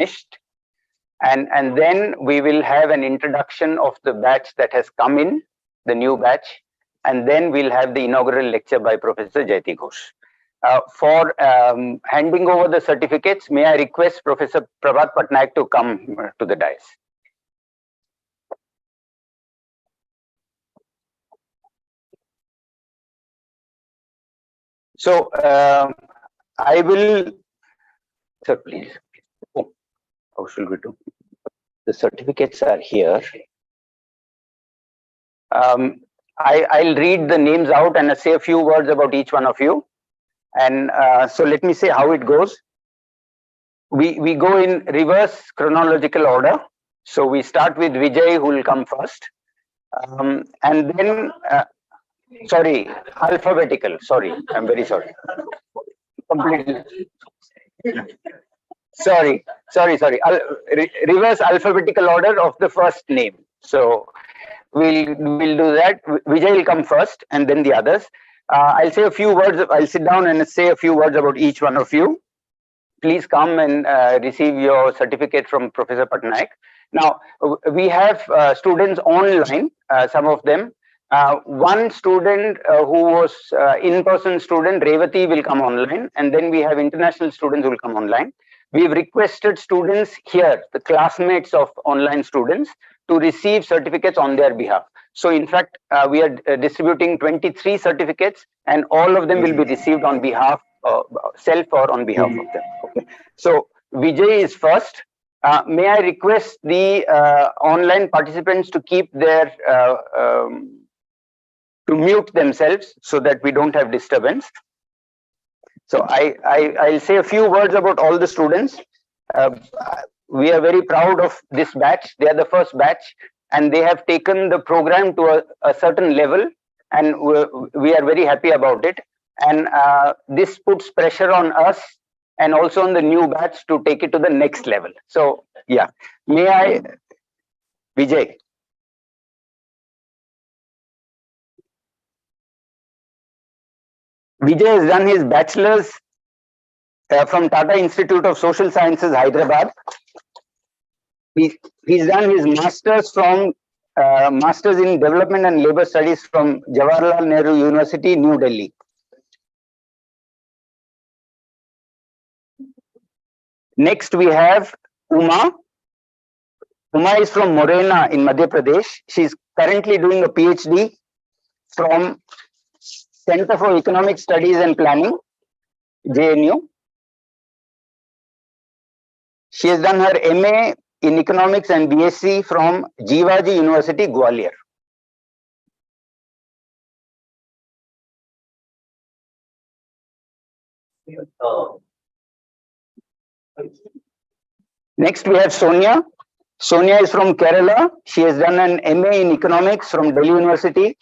finished. And then we will have an introduction of the batch that has come in, the new batch, and then we'll have the inaugural lecture by Professor Jayati Ghosh. For handing over the certificates, may I request Professor Prabhat Patnaik to come to the dais. So I will, sir, please. Oh, how should we do? The certificates are here. I'll read the names out and say a few words about each one of you. And so let me say how it goes. We go in reverse chronological order. So we start with Vijay, who will come first. And then, sorry, alphabetical. Sorry, I'm very sorry. Completely. Sorry. Reverse alphabetical order of the first name. So we'll do that. Vijay will come first, and then the others. I'll say a few words. I'll sit down and say a few words about each one of you. Please come and receive your certificate from Professor Patnaik. Now we have students online. Some of them. One student who was in-person student, Revati, will come online, and then we have international students who will come online. We've requested students here, the classmates of online students, to receive certificates on their behalf. So in fact, we are distributing 23 certificates, and all of them will be received on behalf, self or on behalf of them. Okay. So Vijay is first. May I request the online participants to keep their, to mute themselves so that we don't have disturbance. So I'll say a few words about all the students. We are very proud of this batch. They are the first batch, and they have taken the program to a certain level, and we are very happy about it. And this puts pressure on us and also on the new batch to take it to the next level. So yeah, may I, Vijay. Vijay has done his bachelor's from Tata Institute of Social Sciences, Hyderabad. He's done his master's from Masters in Development and Labor Studies from Jawaharlal Nehru University, New Delhi. Next we have Uma. Uma is from Morena in Madhya Pradesh. She's currently doing a PhD from Center for Economic Studies and Planning, JNU. She has done her MA in Economics and BSc from Jivaji University, Gwalior. Next we have Sonia. Sonia is from Kerala. She has done an MA in Economics from Delhi University.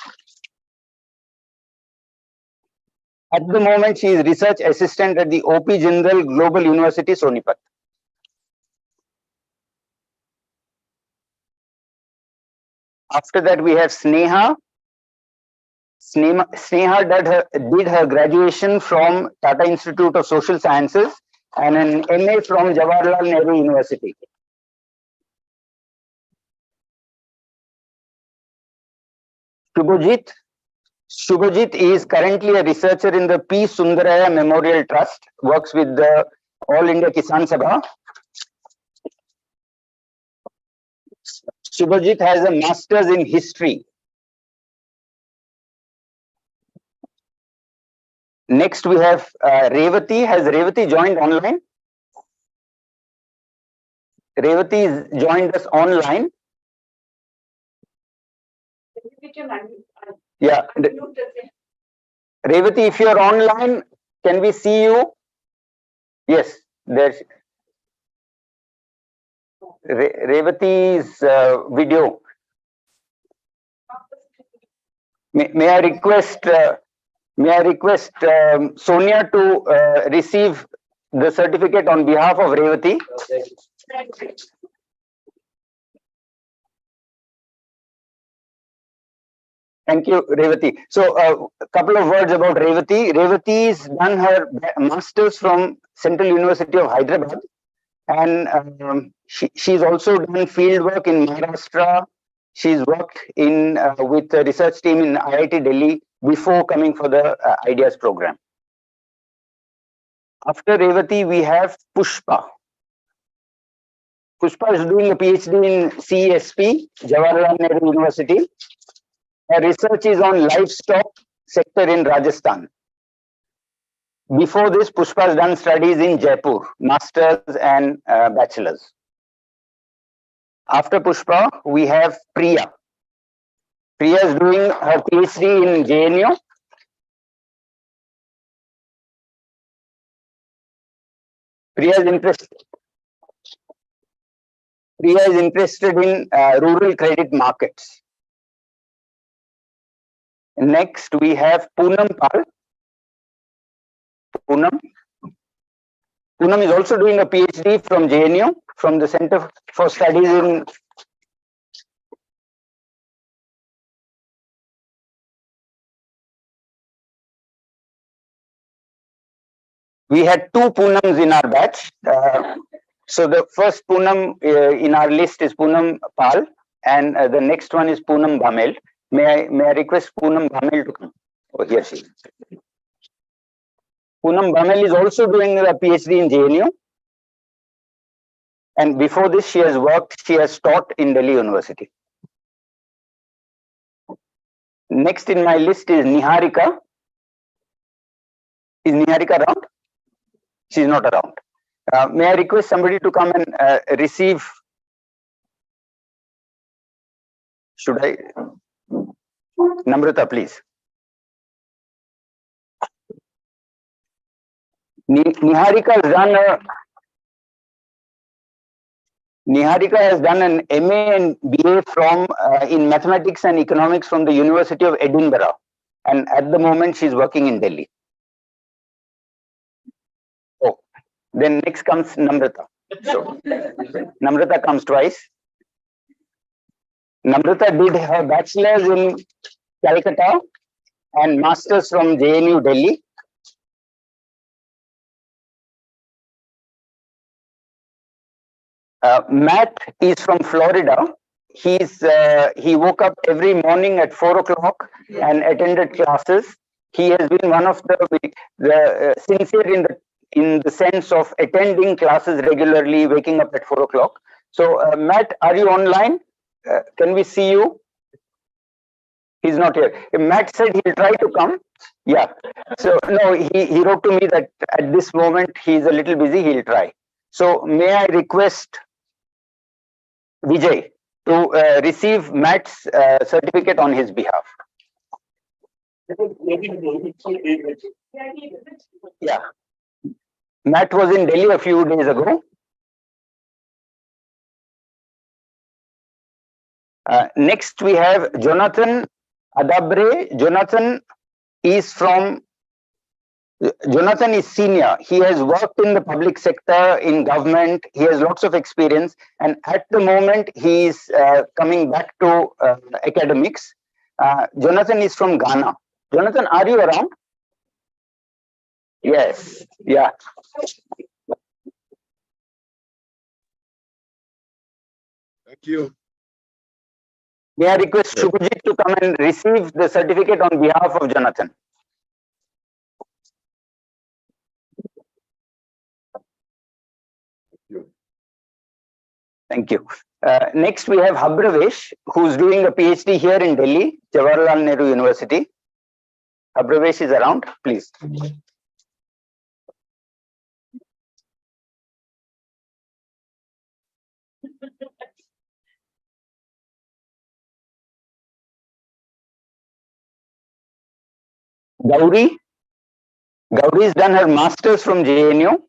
At the moment, she is research assistant at the OP Jindal Global University, Sonipat. After that, we have Sneha. Sneha did her graduation from Tata Institute of Social Sciences and an MA from Jawaharlal Nehru University. Shubhajit is currently a researcher in the P. Sundaraya Memorial Trust, works with the All India Kisan Sabha. Shubhajit has a master's in history. Next we have Revati. Has Revati joined online? Revati has joined us online. Yeah. Revati, if you are online, can we see you? Yes, there's Revati's video. May I request Sonia to receive the certificate on behalf of Revati? Thank you, Revati. So a couple of words about Revati. Revati's done her master's from Central University of Hyderabad. And she's also done field work in Maharashtra. She's worked in with a research team in IIT Delhi before coming for the Ideas program. After Revati, we have Pushpa. Pushpa is doing a PhD in CSP, Jawaharlal Nehru University. Her research is on livestock sector in Rajasthan. Before this, Pushpa has done studies in Jaipur, masters and bachelors. After Pushpa, we have Priya. Priya is doing her PhD in JNU. Priya is interested in rural credit markets. Next, we have Poonam Pal. Poonam is also doing a PhD from JNU, from the Center for Studies in we had two Poonams in our batch. So the first Poonam in our list is Poonam Pal, and the next one is Poonam Bhamel. May I request Poonam Bhamel to come? Oh, here she is. Poonam Bhamel is also doing a PhD in JNU. And before this, she has taught in Delhi University. Next in my list is Niharika. Is Niharika around? She's not around. May I request somebody to come and receive? Should I? Namrata, please. Niharika has done an MA and BA from in mathematics and economics from the University of Edinburgh, and at the moment she's working in Delhi. Oh, then next comes Namrata. So Namrata comes twice. Namrata did her bachelor's in Calcutta and master's from JNU Delhi. Matt is from Florida. He woke up every morning at 4 o'clock and attended classes. He has been one of the sincere in the sense of attending classes regularly, waking up at 4 o'clock. So Matt, are you online? Can we see you? He's not here. Matt said he'll try to come. Yeah. So no, he wrote to me that at this moment he's a little busy. He'll try. So may I request Vijay to receive Matt's certificate on his behalf. Yeah. Matt was in Delhi a few days ago. Next we have Jonathan Adabre. Jonathan is senior. He has worked in the public sector, in government. He has lots of experience, and at the moment he is coming back to academics. Jonathan is from Ghana. Jonathan, are you around? Yes. Yeah. Thank you. May I request Shubhajit to come and receive the certificate on behalf of Jonathan? Thank you. Next, we have Habravesh, who's doing a PhD here in Delhi, Jawaharlal Nehru University. Habravesh is around, please. Gauri has done her master's from JNU.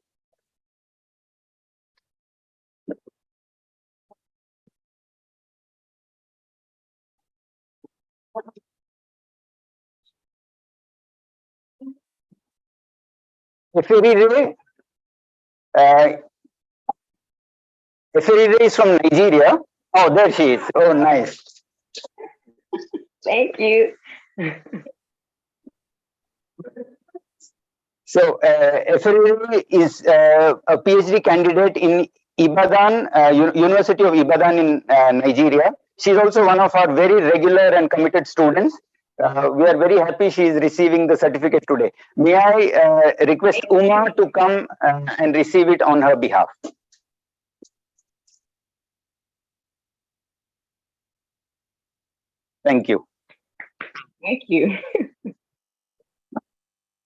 Eferi Ray is from Nigeria. Oh, there she is. Oh, nice. Thank you. So, Eferi is a PhD candidate in Ibadan, University of Ibadan in Nigeria. She is also one of our very regular and committed students. We are very happy she is receiving the certificate today. May I request Uma to come and receive it on her behalf? Thank you. Thank you.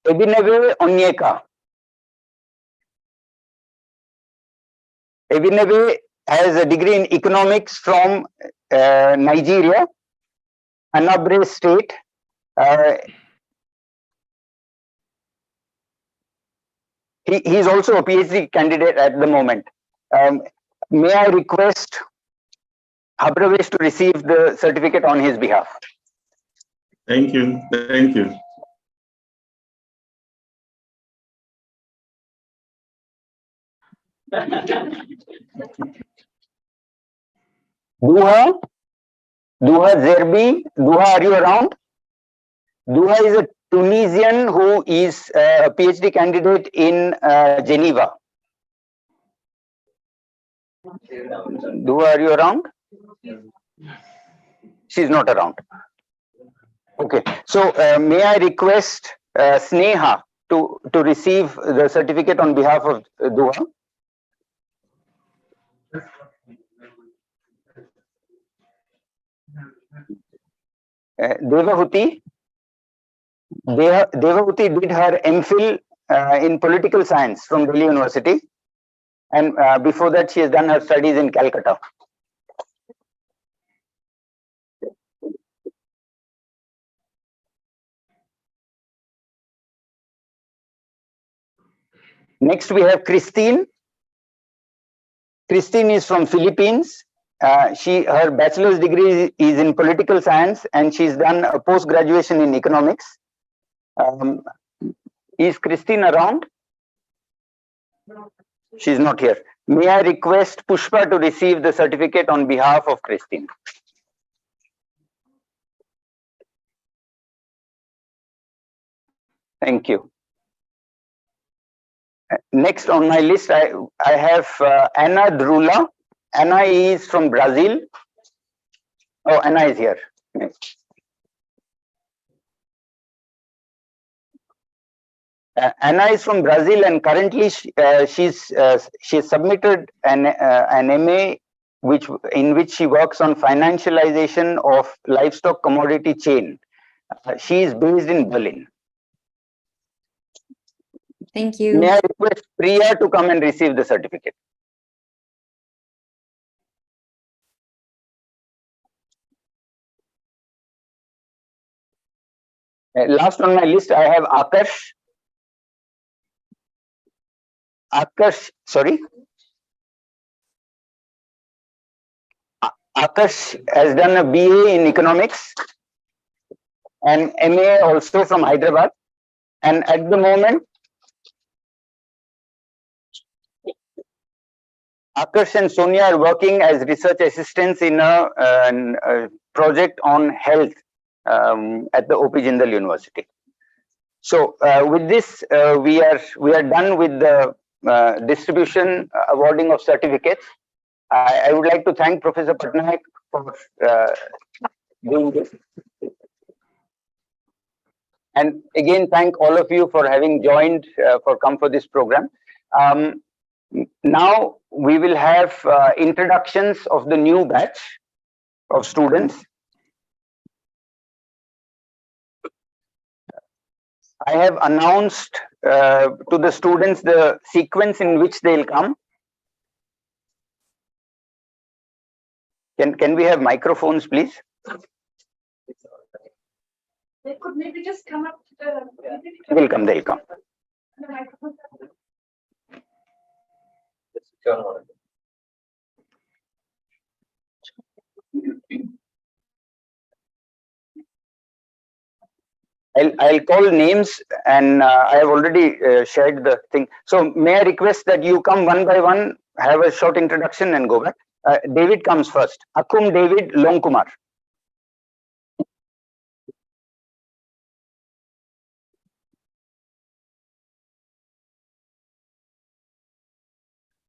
Ebinebe Onyeka. Ebinebe has a degree in economics from Nigeria, Anambra State. He is also a PhD candidate at the moment. May I request Habravesh to receive the certificate on his behalf? Thank you. Thank you. Duha Zerbi, Duha, are you around? Duha is a Tunisian who is a PhD candidate in Geneva. Duha, are you around? She's not around. Okay, so may I request Sneha to receive the certificate on behalf of Duha? Devahuti did her MPhil in political science from Delhi University, and before that she has done her studies in Calcutta. Next we have Christine. Christine is from Philippines. Her bachelor's degree is in political science, and she's done a post-graduation in economics. Is Christine around? She's not here. May I request Pushpa to receive the certificate on behalf of Christine? Thank you. Next on my list, I have Anna Drula. Anna is from Brazil. Oh, Anna is here. Anna is from Brazil, and currently she's submitted an MA in which she works on financialization of livestock commodity chain. She is based in Berlin. Thank you. May I request Priya to come and receive the certificate? Last on my list, I have Akash. Akash has done a BA in economics and MA also from Hyderabad. And at the moment, Akash and Sonia are working as research assistants in a project on health at the OP Jindal University. So with this, we are done with the distribution awarding of certificates. I would like to thank Professor Patnaik for doing this. And again, thank all of you for having joined, come for this program. Now we will have introductions of the new batch of students. I have announced to the students the sequence in which they'll come. Can we have microphones, please? They could maybe just come up to the... They'll come. I'll call names, and I have already shared the thing. So may I request that you come one by one, have a short introduction and go back. David comes first. Akum David Longkumar.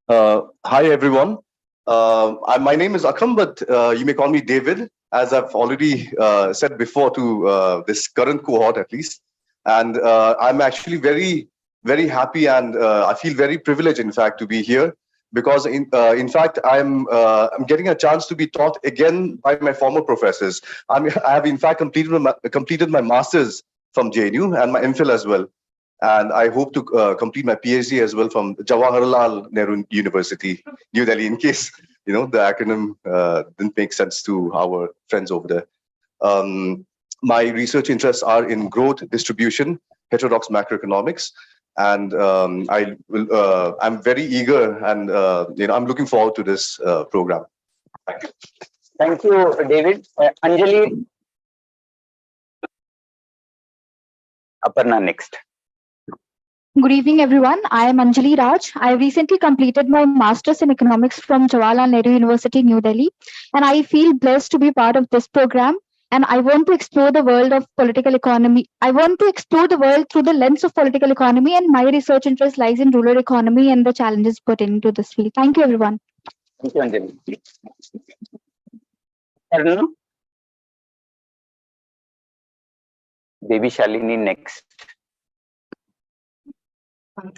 Hi, everyone. My name is Akham, but you may call me David, as I've already said before to this current cohort, at least. And I'm actually very happy, and I feel very privileged, in fact, to be here, because in fact, I'm getting a chance to be taught again by my former professors. I have in fact completed my master's from JNU and my MPhil as well. And I hope to complete my PhD as well from Jawaharlal Nehru University, New Delhi, in case the acronym didn't make sense to our friends over there. My research interests are in growth, distribution, heterodox macroeconomics, and I'm very eager, and I'm looking forward to this program. Thank you. Thank you, David. Anjali. Aparna next. Good evening, everyone. I am Anjali Raj. I recently completed my master's in economics from Jawaharlal Nehru University, New Delhi, and I feel blessed to be part of this program. And I want to explore the world of political economy. I want to explore the world through the lens of political economy, and my research interest lies in rural economy and the challenges pertaining to this field. Thank you, everyone. Thank you, Anjali. Arno? Baby Shalini next.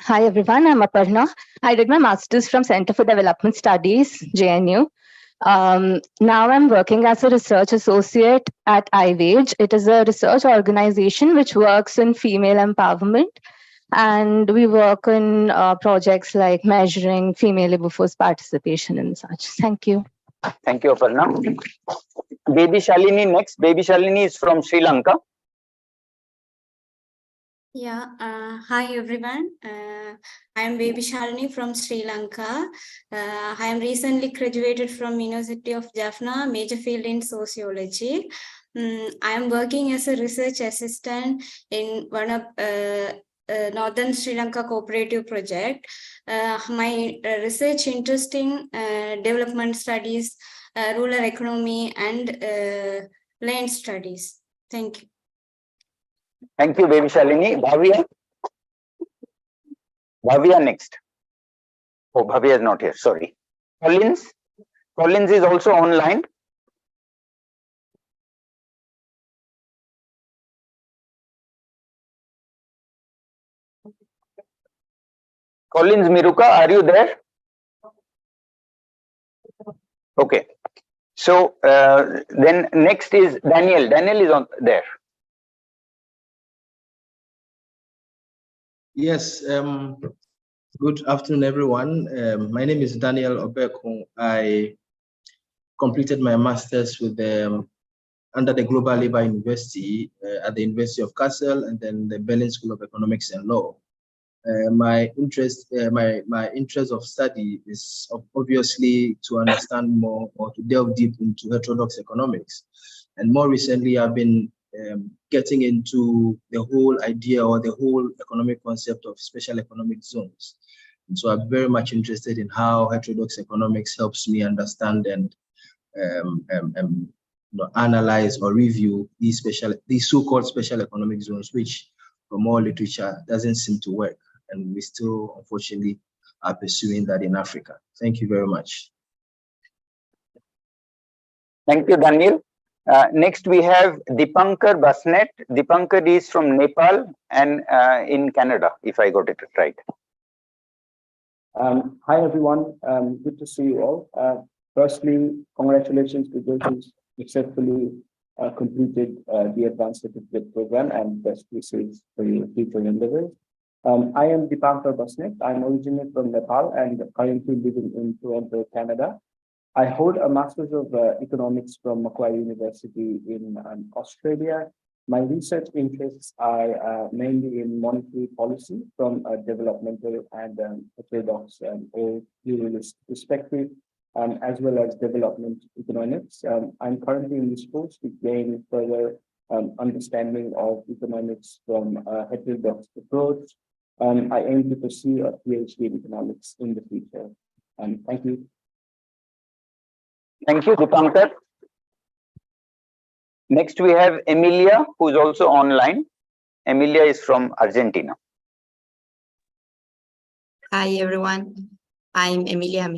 Hi everyone, I'm Aparna. I did my master's from Center for Development Studies, JNU. Now I'm working as a research associate at iWage. It is a research organization which works in female empowerment. And we work in projects like measuring female labor force participation and such. Thank you. Thank you, Aparna. Baby Shalini next. Baby Shalini is from Sri Lanka. Yeah, hi everyone. I am Baby Shalini from Sri Lanka. I am recently graduated from University of Jaffna, major field in sociology. I am working as a research assistant in one of Northern Sri Lanka cooperative project. My research interest in development studies, rural economy, and land studies. Thank you. Thank you, Baby Shalini. Bhavya? Bhavya next. Oh, Bhavya is not here. Sorry. Collins? Collins is also online. Collins Miruka, are you there? Okay. So then next is Daniel. Daniel is on there. Yes, good afternoon, everyone. My name is Daniel Obeko. I completed my master's with under the Global Labour University at the University of Kassel, and then the Berlin School of Economics and Law. My interest of study is obviously to understand more or to delve deep into heterodox economics. And more recently, I've been getting into the whole idea or the whole economic concept of special economic zones. And so I'm very much interested in how heterodox economics helps me understand and analyze or review these so-called special economic zones, which from all literature doesn't seem to work. And we still, unfortunately, are pursuing that in Africa. Thank you very much. Thank you, Daniel. Next, we have Deepankar Basnet. Deepankar is from Nepal and in Canada, if I got it right. Hi, everyone. Good to see you all. Firstly, congratulations to those who successfully completed the advanced certificate program, and best wishes for your future endeavors. I am Deepankar Basnet. I'm originally from Nepal and currently living in Toronto, Canada. I hold a Master's of Economics from Macquarie University in Australia. My research interests are mainly in monetary policy from a developmental and heterodox or pluralist perspective, as well as development economics. I'm currently in this course to gain further understanding of economics from a heterodox approach. I aim to pursue a PhD in economics in the future. Thank you. Thank you, Deepankar. Next, we have Emilia, who is also online. Emilia is from Argentina. Hi, everyone. I'm Emilia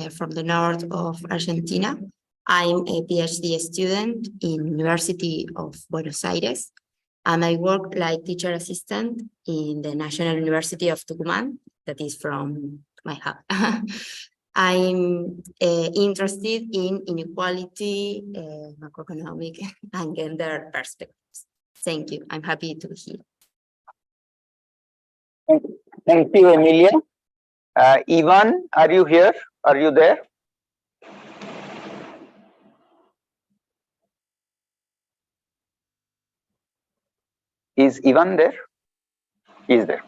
from the north of Argentina. I'm a PhD student in University of Buenos Aires, and I work like teacher assistant in the National University of Tucumán, that is from my house. I'm interested in inequality, macroeconomic, and gender perspectives. Thank you. I'm happy to be here. Thank you, Emilia. Ivan, are you here? Are you there? Is Ivan there? He's there.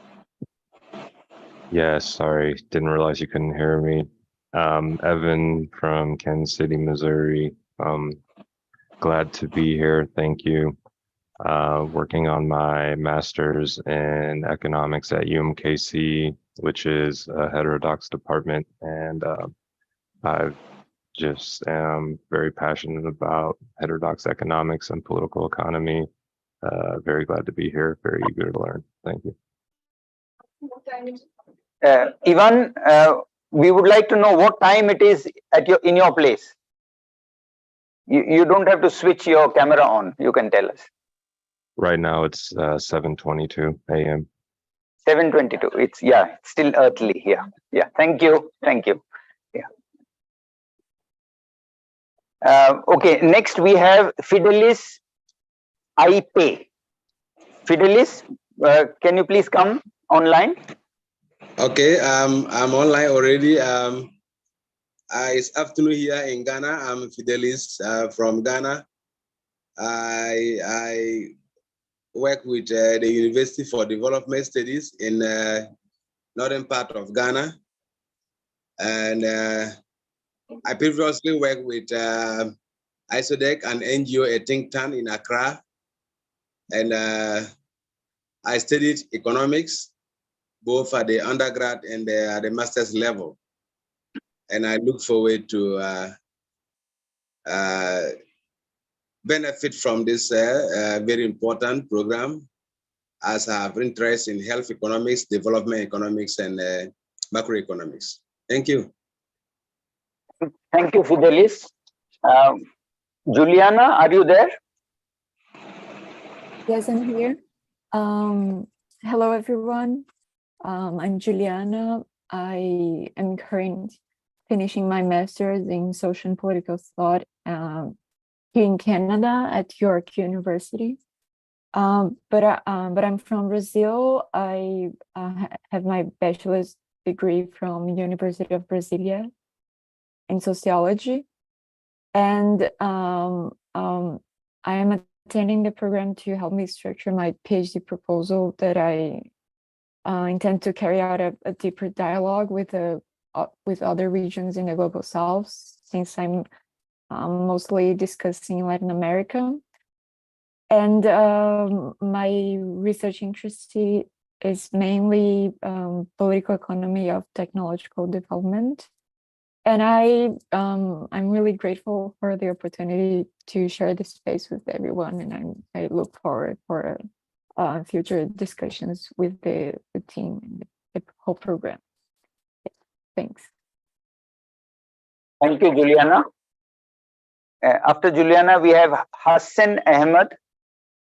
Yes, sorry, didn't realize you couldn't hear me. Evan from Kansas City, Missouri. Glad to be here. Thank you. Working on my master's in economics at UMKC, which is a heterodox department, and I just am very passionate about heterodox economics and political economy. Very glad to be here. Very eager to learn. Thank you. Ivan, we would like to know what time it is at in your place. You don't have to switch your camera on. You can tell us. Right now it's 7:22 a.m. 7:22. It's still early here. Yeah. Thank you. Thank you. Yeah. Okay. Next we have Fidelis Ipe. Fidelis, can you please come online? Okay, I'm online already. It's afternoon here in Ghana. I'm Fidelis from Ghana. I work with the University for Development Studies in northern part of Ghana. And I previously worked with ISODEC, an NGO, a think tank in Accra. And I studied economics, both at the undergrad and the master's level. And I look forward to benefit from this very important program, as I have interest in health economics, development economics, and macroeconomics. Thank you. Thank you, Fidelis. Juliana, are you there? Yes, I'm here. Hello, everyone. I'm Juliana. I am currently finishing my master's in social and political thought here in Canada at York University. But I'm from Brazil. I have my bachelor's degree from University of Brasilia in sociology, and I am attending the program to help me structure my PhD proposal that I intend to carry out a deeper dialogue with other regions in the Global South, since I'm mostly discussing Latin America. And my research interest is mainly political economy of technological development. And I'm really grateful for the opportunity to share this space with everyone, and I look forward for future discussions with the team and the whole program. Thanks. Thank you, Juliana. After Juliana, we have Hassan Ahmed.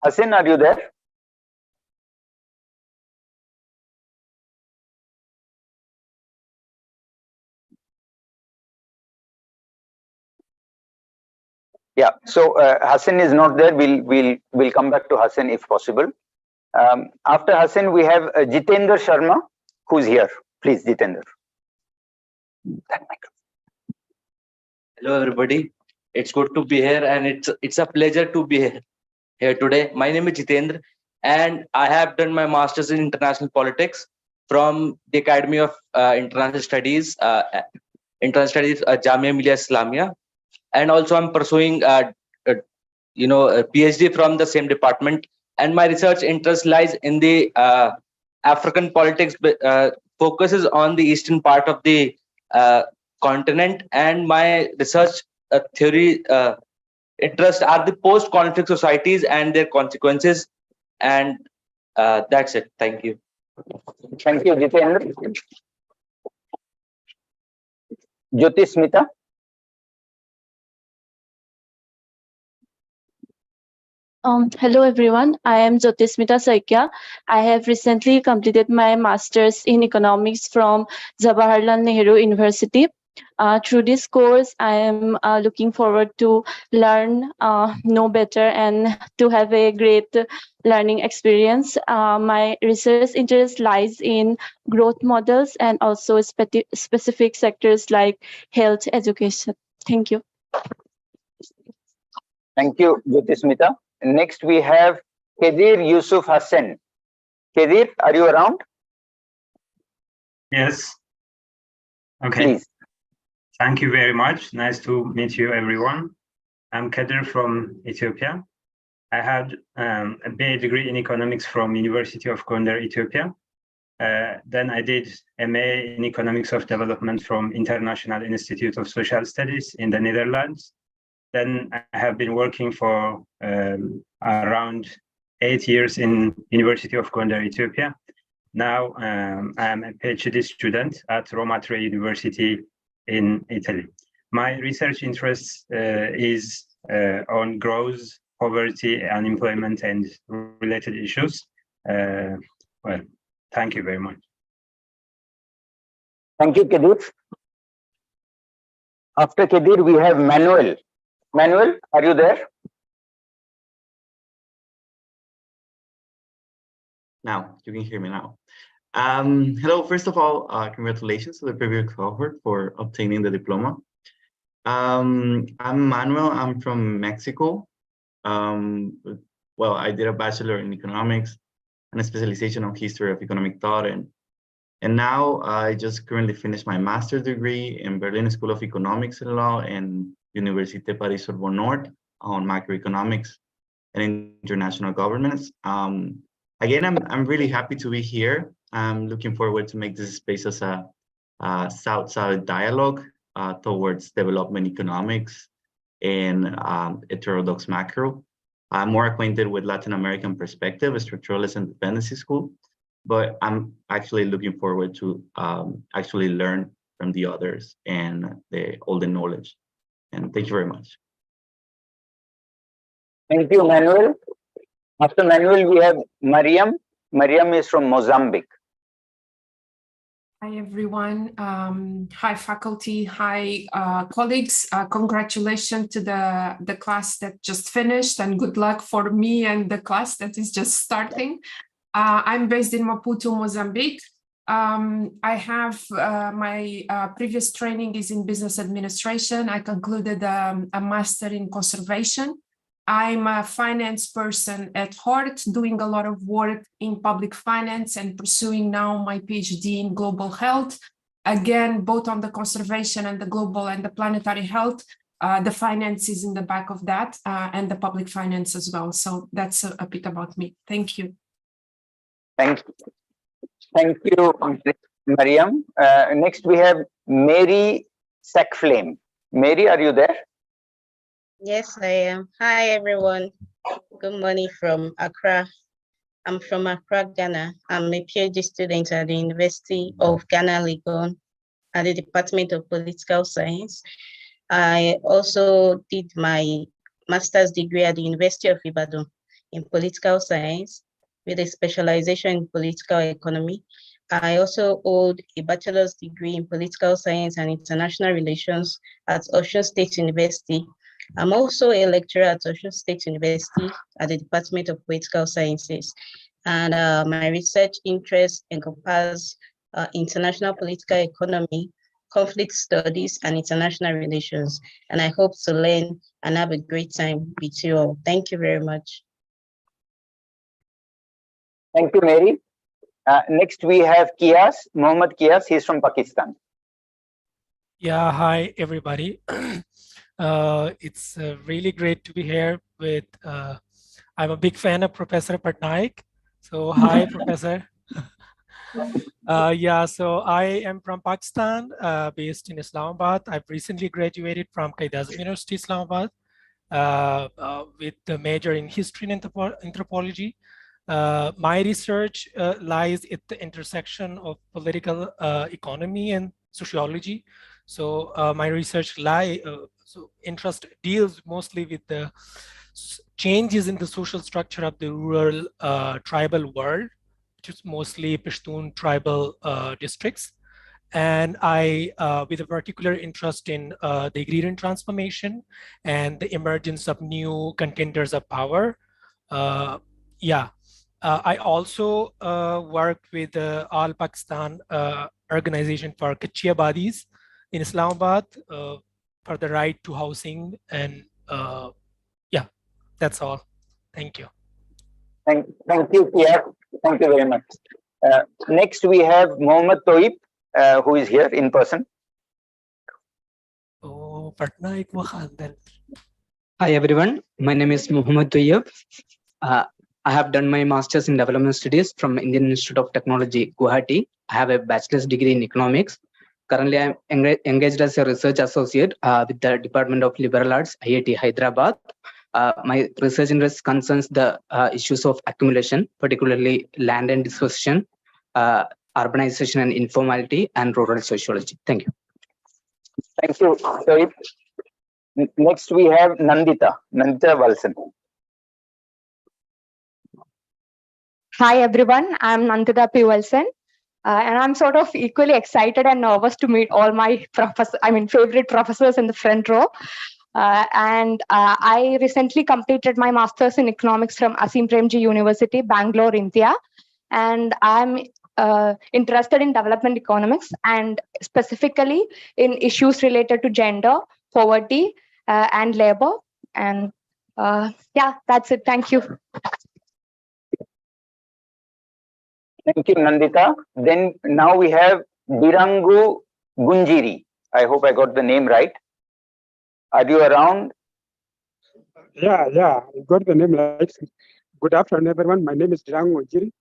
Hassan, are you there? Yeah, so Hassan is not there. We'll come back to Hassan if possible. After Hassan, we have Jitendra Sharma, who's here. Please, Jitendra. Hello, everybody. It's good to be here, and it's a pleasure to be here today. My name is Jitendra, and I have done my master's in international politics from the Academy of International Studies, Jamia Emilia Islamia, and also I'm pursuing a PhD from the same department. And my research interest lies in the African politics, focuses on the eastern part of the continent, and my research theory interests are the post-conflict societies and their consequences. And that's it. Thank you. Thank you, Jitendra. Jyotismita. Hello everyone, I am Jyotismita Saikya. I have recently completed my master's in economics from Jawaharlal Nehru University. Through this course, I am looking forward to learn, know better, and to have a great learning experience. My research interest lies in growth models and also specific sectors like health education. Thank you. Thank you, Jyotismita. Next, we have Kedir Yusuf Hassan. Kedir, are you around? Yes. Okay. Please. Thank you very much. Nice to meet you, everyone. I'm Kedir from Ethiopia. I had a BA degree in economics from University of Gondar, Ethiopia. Then I did MA in economics of development from International Institute of Social Studies in the Netherlands. Then I have been working for around 8 years in University of Gondar, Ethiopia. Now I am a PhD student at Roma Tre University in Italy. My research interest is on growth, poverty, unemployment, and related issues. Well, thank you very much. Thank you, Kedir. After Kedir, we have Manuel. Manuel, are you there? Now, you can hear me now. Hello, first of all, congratulations to the previous cohort for obtaining the diploma. I'm Manuel, I'm from Mexico. Well, I did a bachelor in economics and a specialization on history of economic thought. And now I just currently finished my master's degree in Berlin School of Economics and Law and Université Paris Sorbonne Nord on macroeconomics and international governance. Again, I'm really happy to be here. I'm looking forward to make this space as a South-South dialogue towards development economics and heterodox macro. I'm more acquainted with Latin American perspective, structuralist and dependency school, but I'm actually looking forward to actually learn from the others and all the knowledge. And thank you very much. Thank you, Manuel. After Manuel, we have Maryam. Maryam is from Mozambique. Hi, everyone. Hi, faculty. Hi, colleagues. Congratulations to the class that just finished, and good luck for me and the class that is just starting. I'm based in Maputo, Mozambique. I have my previous training is in business administration. I concluded a master in conservation. I'm a finance person at heart, doing a lot of work in public finance and pursuing now my PhD in global health. Again, both on the conservation and the global and the planetary health. The finance is in the back of that and the public finance as well. So that's a bit about me. Thank you. Thank you, Maryam. Next, we have Mary Sackflame. Mary, are you there? Yes, I am. Hi, everyone. Good morning from Accra. I'm from Accra, Ghana. I'm a PhD student at the University of Ghana, Legon, at the Department of Political Science. I also did my master's degree at the University of Ibadan in Political Science with a specialization in political economy. I also hold a bachelor's degree in political science and international relations at Osun State University. I'm also a lecturer at Osun State University at the Department of Political Sciences. And my research interests encompass international political economy, conflict studies, and international relations. And I hope to learn and have a great time with you all. Thank you very much. Thank you, Mary. Next, we have Kias, Mohammad Kias. He's from Pakistan. Yeah, hi, everybody. It's really great to be here with, I'm a big fan of Professor Patnaik. So hi, Professor. Yeah, so I am from Pakistan, based in Islamabad. I've recently graduated from Qaid-e-Azam University, Islamabad, with the major in history and anthropology. My research lies at the intersection of political economy and sociology. So my research interest deals mostly with the changes in the social structure of the rural tribal world, which is mostly Pashtun tribal districts. And I, with a particular interest in the agrarian transformation and the emergence of new contenders of power. I also worked with the All Pakistan Organization for Kachi Abadis in Islamabad for the right to housing. And that's all. Thank you. Thank you, Pierre. Thank you very much. Next, we have Mohammad Toib, who is here in person. Oh, Patna ek wakhandal. Hi everyone, my name is Mohammad Toib. I have done my master's in development studies from Indian Institute of Technology, Guwahati. I have a bachelor's degree in economics. Currently, I am engaged as a research associate with the Department of Liberal Arts, IIT Hyderabad. My research interest concerns the issues of accumulation, particularly land and disposition, urbanization and informality, and rural sociology. Thank you. Thank you, Toib. Next, we have Nandita Walson. Hi, everyone. I'm Nandita P. Wilson. And I'm sort of equally excited and nervous to meet all my favorite professors in the front row. I recently completed my master's in economics from Asim Premji University, Bangalore, India. And I'm interested in development economics and specifically in issues related to gender, poverty, and labor. And that's it. Thank you. Thank you, Nandita. Then now we have Dirangu Gunjiri. I hope I got the name right. Are you around? Yeah, I got the name right. Good afternoon, everyone. My name is Dirangu Gunjiri.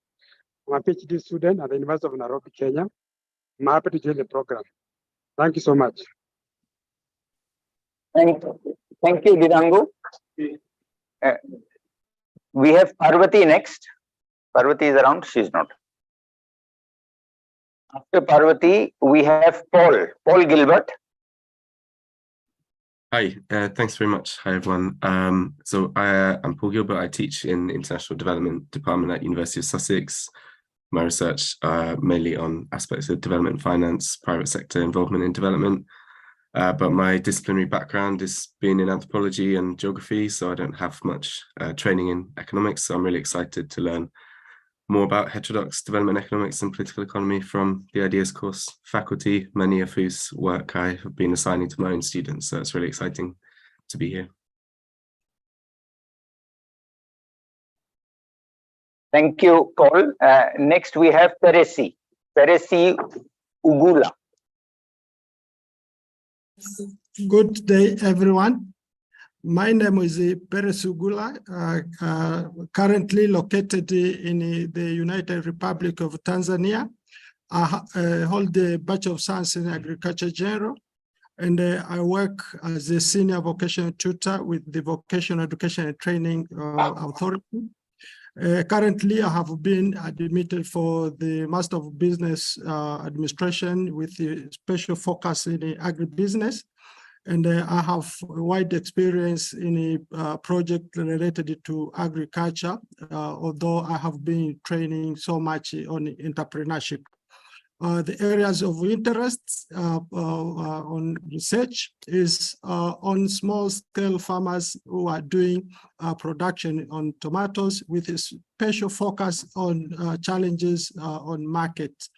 I'm a PhD student at the University of Nairobi, Kenya. I'm happy to join the program. Thank you so much. Thank you, Dirangu. We have Parvati next. Parvati is around. She's not. After Parvati, we have Paul Gilbert. Hi, thanks very much. Hi, everyone. So I'm Paul Gilbert. I teach in International Development Department at University of Sussex. My research mainly on aspects of development finance, private sector involvement in development. But my disciplinary background is being in anthropology and geography, so I don't have much training in economics. So I'm really excited to learn more about heterodox development economics and political economy from the Ideas course faculty, many of whose work I have been assigning to my own students. So it's really exciting to be here. Thank you, Paul. Next, we have Teresi Ugula. Good day, everyone. My name is Peres Ugula, currently located in the United Republic of Tanzania. I hold the Bachelor of Science in Agriculture General, and I work as a senior vocational tutor with the Vocational Education and Training Authority. Currently, I have been admitted for the Master of Business Administration with a special focus in agribusiness. And I have wide experience in a project related to agriculture, although I have been training so much on entrepreneurship. The areas of interest on research is on small-scale farmers who are doing production on tomatoes with a special focus on challenges on markets.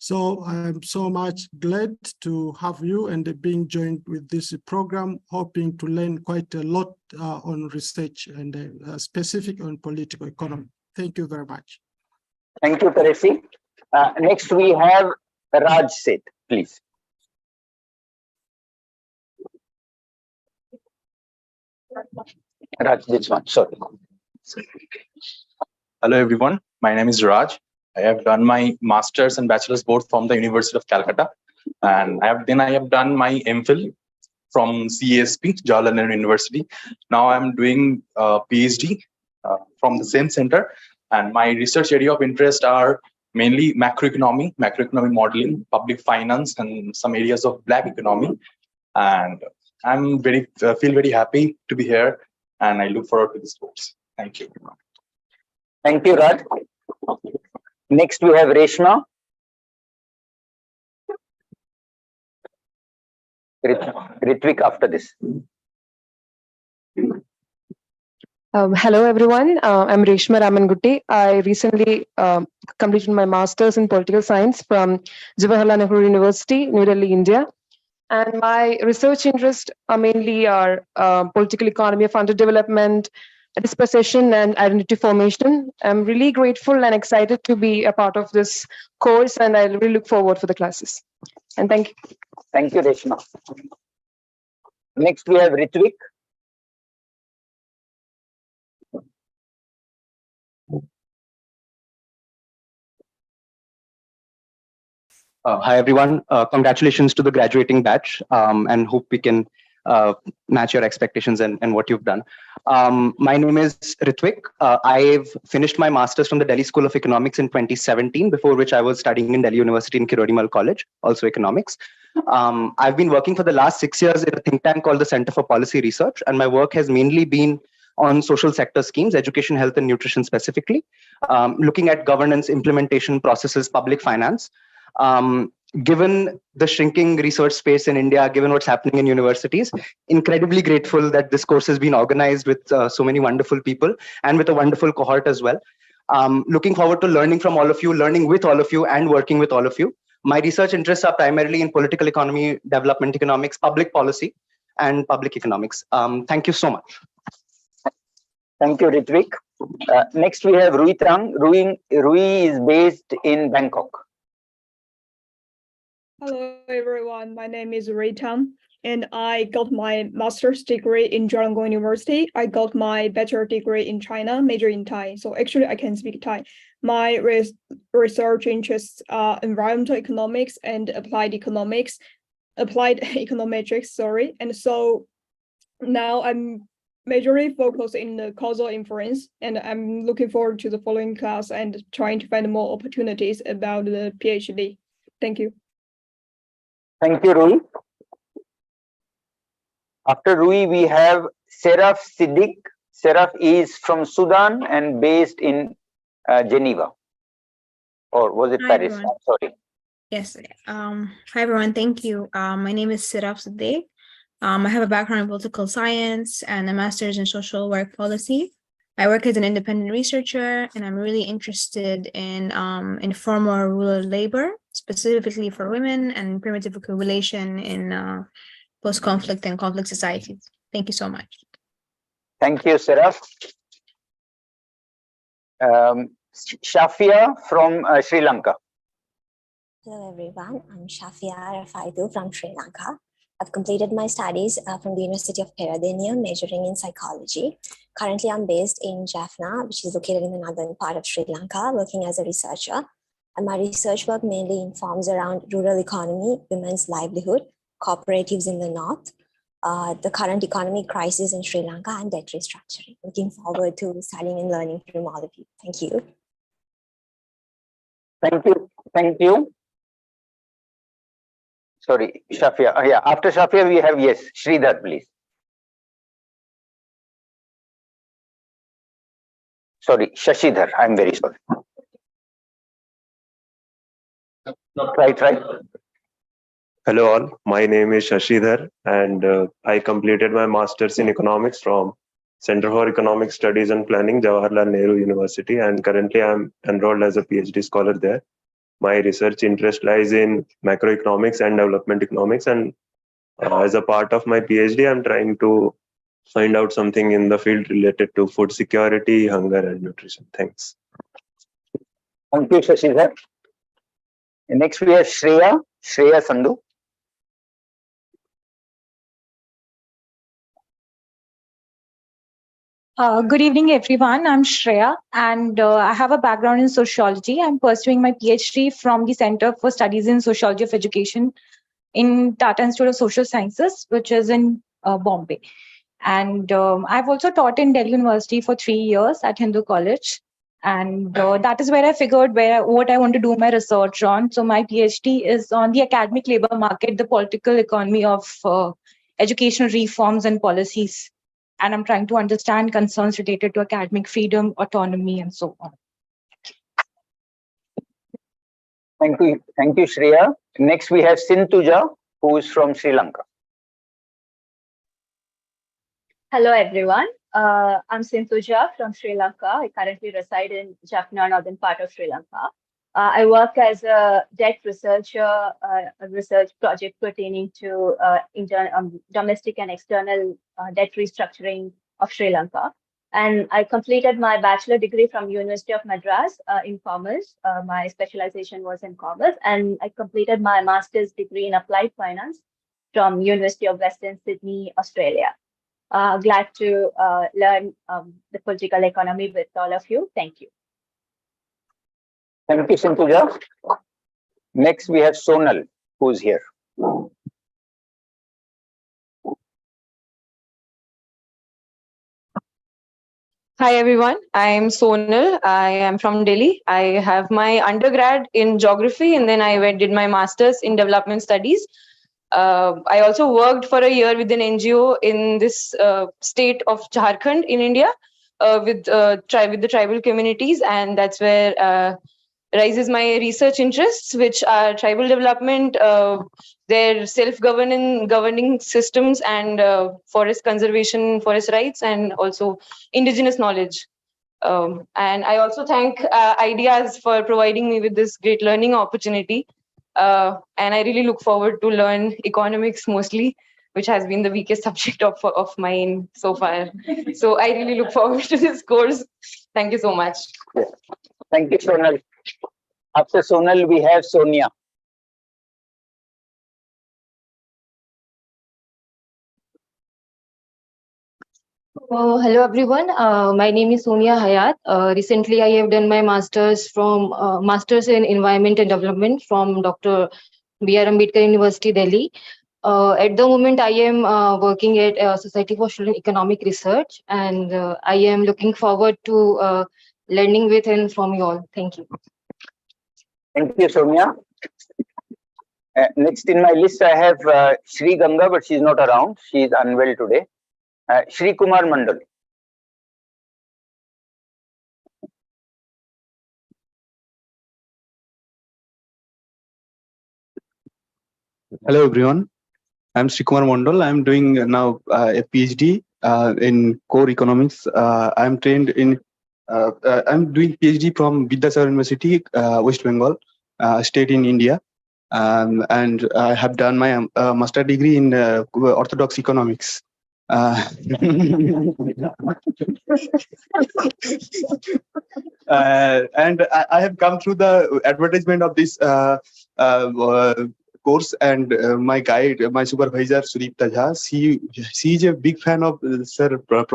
So I'm so much glad to have you and being joined with this program, hoping to learn quite a lot on research and specific on political economy. Thank you very much. Thank you, Teresi. Next, we have Raj Sethi, please. Raj, this one, sorry. Hello, everyone. My name is Raj. I have done my master's and bachelor's both from the University of Calcutta, and I have done my MPhil from CESP, Jawaharlal Nehru University. Now I'm doing a PhD from the same center, and my research area of interest are mainly macroeconomy modeling, public finance, and some areas of Black economy. And I'm feel very happy to be here, and I look forward to this course. Thank you. Thank you, Raj. Next, we have Reshma. Ritwik after this. Hello, everyone. I'm Reshma Raman. I recently completed my master's in political science from Zim Valley University, New Delhi, India. And my research interests are mainly political economy of underdevelopment, dispossession, and identity formation. I'm really grateful and excited to be a part of this course, and I really look forward for the classes. And thank you. Thank you, Reshma. Next, we have Ritwik. Hi, everyone. Congratulations to the graduating batch, and hope we can match your expectations and what you've done. My name is Ritwik. I've finished my master's from the Delhi School of Economics in 2017, before which I was studying in Delhi University in Kirodimal College, also economics. I've been working for the last 6 years in a think tank called the Center for Policy Research, and my work has mainly been on social sector schemes, education, health, and nutrition specifically, looking at governance, implementation, processes, public finance. Given the shrinking research space in India, given what's happening in universities, incredibly grateful that this course has been organized with so many wonderful people and with a wonderful cohort as well. Looking forward to learning from all of you, learning with all of you, and working with all of you. My research interests are primarily in political economy, development economics, public policy, and public economics. Thank you so much. Thank you, Ritwik. Next, we have Rui Trang. Rui is based in Bangkok. Hello, everyone. My name is Rita, and I got my master's degree in Chulalongkorn University. I got my bachelor degree in China, major in Thai. So actually, I can speak Thai. My research interests are environmental economics and applied econometrics. Sorry, and so now I'm majorly focused in the causal inference, and I'm looking forward to the following class and trying to find more opportunities about the PhD. Thank you. Thank you, Rui. After Rui, we have Seraf Siddiq. Seraf is from Sudan and based in Geneva. Or was it Hi, Paris? everyone. I'm sorry. Yes. Hi, everyone. Thank you. My name is Seraf Siddiq. I have a background in political science and a master's in social work policy. I work as an independent researcher, and I'm really interested in informal rural labor, specifically for women, and primitive accumulation in post-conflict and conflict societies. Thank you so much. Thank you, Seraf. Shafiya from Sri Lanka. Hello, everyone. I'm Shafiya Rafaidu from Sri Lanka. I've completed my studies from the University of Peradeniya, majoring in psychology. Currently, I'm based in Jaffna, which is located in the northern part of Sri Lanka, working as a researcher. And my research work mainly informs around rural economy, women's livelihood, cooperatives in the north, the current economic crisis in Sri Lanka, and debt restructuring. Looking forward to studying and learning from all of you. Thank you. Thank you. Thank you. Sorry, Shafiya. Yeah, after Shafiya, we have, yes, Hashidhar, please. Sorry, Hashidhar. I'm very sorry. Right. Hello all, my name is Hashidhar, and I completed my master's in economics from Center for Economic Studies and Planning, Jawaharlal Nehru University, and currently I'm enrolled as a PhD scholar there. My research interest lies in macroeconomics and development economics, and as a part of my PhD, I'm trying to find out something in the field related to food security, hunger, and nutrition. Thanks. Thank you, Hashidhar. Next, we have Shreya Sandhu. Good evening, everyone. I'm Shreya, and I have a background in sociology. I'm pursuing my PhD from the Center for Studies in Sociology of Education in Tata Institute of Social Sciences, which is in Bombay. And I've also taught in Delhi University for 3 years at Hindu College. And that is where I figured what I want to do my research on. So my PhD is on the academic labor market, the political economy of educational reforms and policies. And I'm trying to understand concerns related to academic freedom, autonomy, and so on. Thank you, Shreya. Next, we have Sintuja, who is from Sri Lanka. Hello, everyone. I'm Sintuja from Sri Lanka. I currently reside in Jaffna, northern part of Sri Lanka. I work as a debt researcher, a research project pertaining to domestic and external debt restructuring of Sri Lanka. And I completed my bachelor degree from University of Madras in commerce. My specialization was in commerce, and I completed my master's degree in applied finance from University of Western Sydney, Australia. Glad to learn the political economy with all of you. Thank you. Thank you, Sintuja. Next, we have Sonal, who's here. Hi everyone, I am Sonal. I am from Delhi. I have my undergrad in geography and then I did my master's in development studies. I also worked for a year with an NGO in this state of Jharkhand in India with the tribal communities, and that's where rises my research interests, which are tribal development, their governing systems, and forest conservation, forest rights, and also indigenous knowledge. And I also thank Ideas for providing me with this great learning opportunity. And I really look forward to learn economics mostly, which has been the weakest subject of mine so far. So I really look forward to this course. Thank you so much. Thank you, Sonal. After Sonal, we have Sonia. Hello everyone. My name is Sonia Hayat. Recently, I have done my master's in Environment and Development from Dr. B.R. Ambedkar University, Delhi. At the moment, I am working at Society for Student Economic Research, and I am looking forward to learning with and from you all. Thank you. Thank you, Sonia. Next in my list, I have Shri Ganga, but she's not around. She is unwell today. Shri Kumar Mondal. Hello everyone, I'm Shri Kumar Mondal. I'm doing now a PhD in core economics. I'm trained in, I'm doing PhD from Vidyasagar University, West Bengal, state in India. And I have done my master degree in Orthodox economics. And I have come through the advertisement of this course, and my guide, my supervisor, Suripta Jha, she is a big fan of Sir Prof.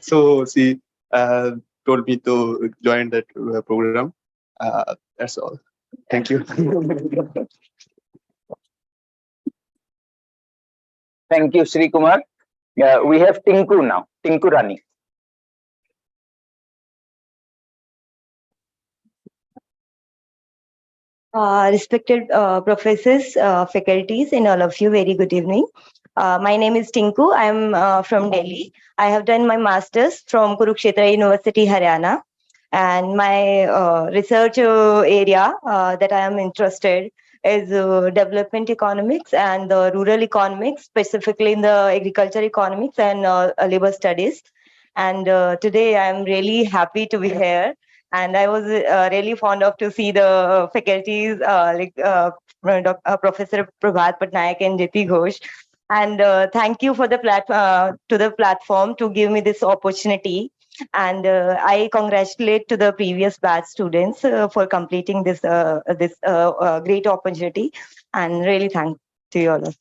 So she told me to join that program. That's all. Thank you. Thank you, Shri Kumar. We have Tinku now, Tinku Rani. Respected professors, faculties, and all of you, very good evening. My name is Tinku. I am from Delhi. I have done my master's from Kurukshetra University, Haryana. And my research area that I am interested is development economics and rural economics, specifically in the agriculture economics and labor studies. And today I am really happy to be here. And I was really fond of to see the faculties like Professor Prabhat Patnaik and Jayati Ghosh. And thank you for the platform to give me this opportunity. And I congratulate to the previous batch students for completing this great opportunity. And really thank to you all.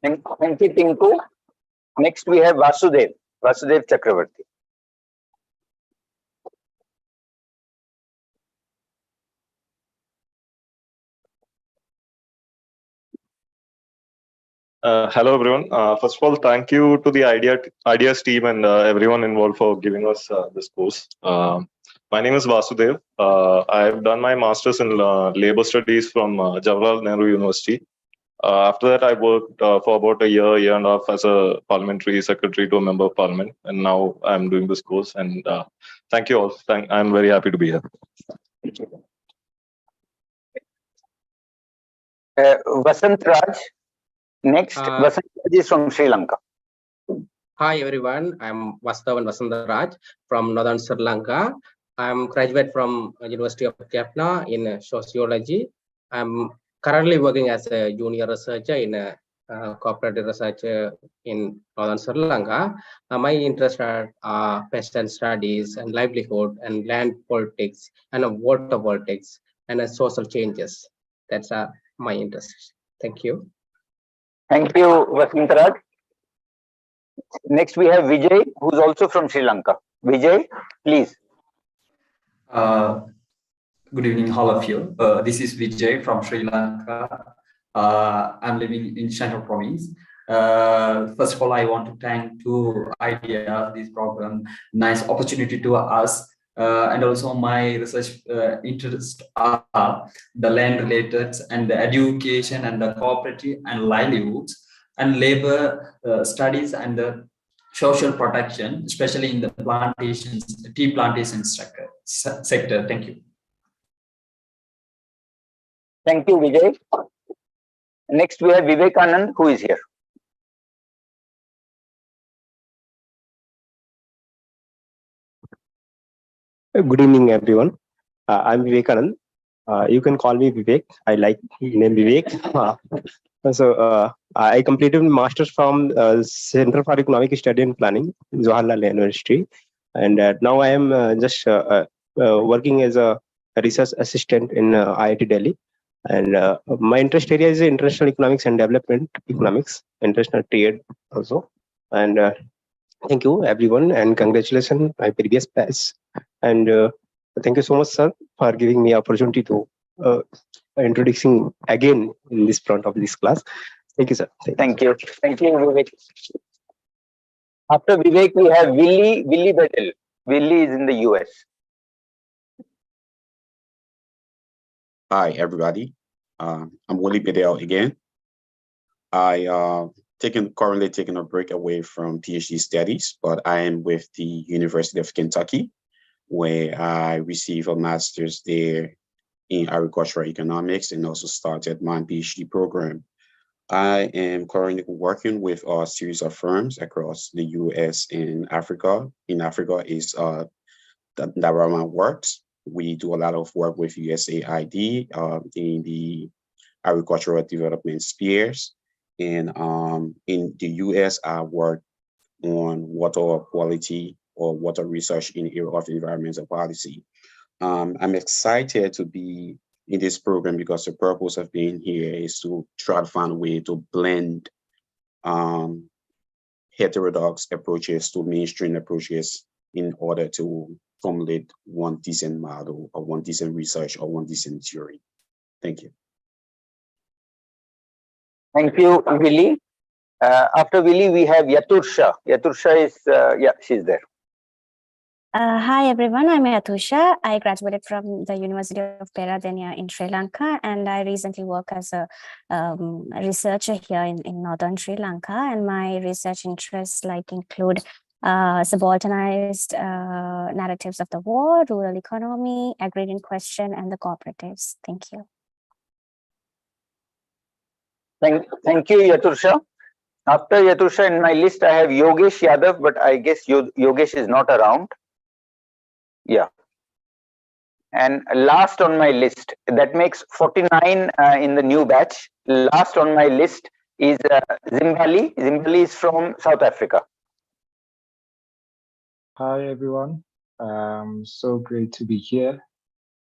Thank you, Tinku. Next, we have Vasudev Chakravarti. Hello, everyone. First of all, thank you to the Ideas team and everyone involved for giving us this course. My name is Vasudev. I have done my master's in labor studies from Jawaharlal Nehru University. After that, I worked for about a year and a half as a parliamentary secretary to a member of parliament. And now I'm doing this course. And thank you all. I'm very happy to be here. Vasant Raj. Next, Vasant Raj is from Sri Lanka. Hi everyone, I'm Vastavan Vasant Raj from Northern Sri Lanka. I'm graduate from University of Jaffna in sociology. I'm currently working as a junior researcher in corporate research in Northern Sri Lanka. My interests are peasant studies and livelihood and land politics and water politics and social changes. That's my interest. Thank you. Thank you, Vasant Raj. Next, we have Vijay, who's also from Sri Lanka. Vijay, please. Good evening, all of you. This is Vijay from Sri Lanka. I'm living in Central Province. First of all, I want to thank to IDEA this program. Nice opportunity to us. And also my research interests are the land related and the education and the cooperative and livelihoods and labor studies and the social protection, especially in the plantations, tea plantation sector. Thank you. Thank you, Vijay. Next, we have Vivekanand, who is here. Good evening, everyone. I'm Vivekanand. You can call me Vivek. I like the name Vivek. I completed my master's from Center for Economic Study and Planning, Jawaharlal University, and now I am just working as a research assistant in IIT Delhi. And my interest area is international economics and development economics, international trade also. And thank you, everyone, and congratulations my previous batch. And thank you so much, sir, for giving me opportunity to introducing again in this front of this class. Thank you, sir. Thank you. Thank you, Vivek. After Vivek, we have Willy Bedell. Willy is in the US. Hi, everybody. I'm Willy Bedell again. I currently taking a break away from PhD studies, but I am with the University of Kentucky, where I received a master's there in agricultural economics and also started my PhD program. I am currently working with a series of firms across the US and Africa. In Africa is the Rama Works. We do a lot of work with USAID in the agricultural development spheres. And in the US, I work on water quality or water research in the area of environmental policy. I'm excited to be in this program because the purpose of being here is to try to find a way to blend heterodox approaches to mainstream approaches in order to formulate one decent model or one decent research or one decent theory. Thank you. Thank you, Willy. After Willy, we have Yatursha. Yatursha is, she's there. Hi everyone, I'm Yatusha. I graduated from the University of Peradeniya in Sri Lanka, and I recently work as a researcher here in northern Sri Lanka. And my research interests include subalternized narratives of the war, rural economy, agrarian question, and the cooperatives. Thank you. Thank you, Yatursha. After Yatursha in my list, I have Yogesh Yadav, but I guess Yogesh is not around. Yeah. And last on my list, that makes 49 in the new batch. Last on my list is Zim Valley. Zim Valley is from South Africa. Hi, everyone. So great to be here.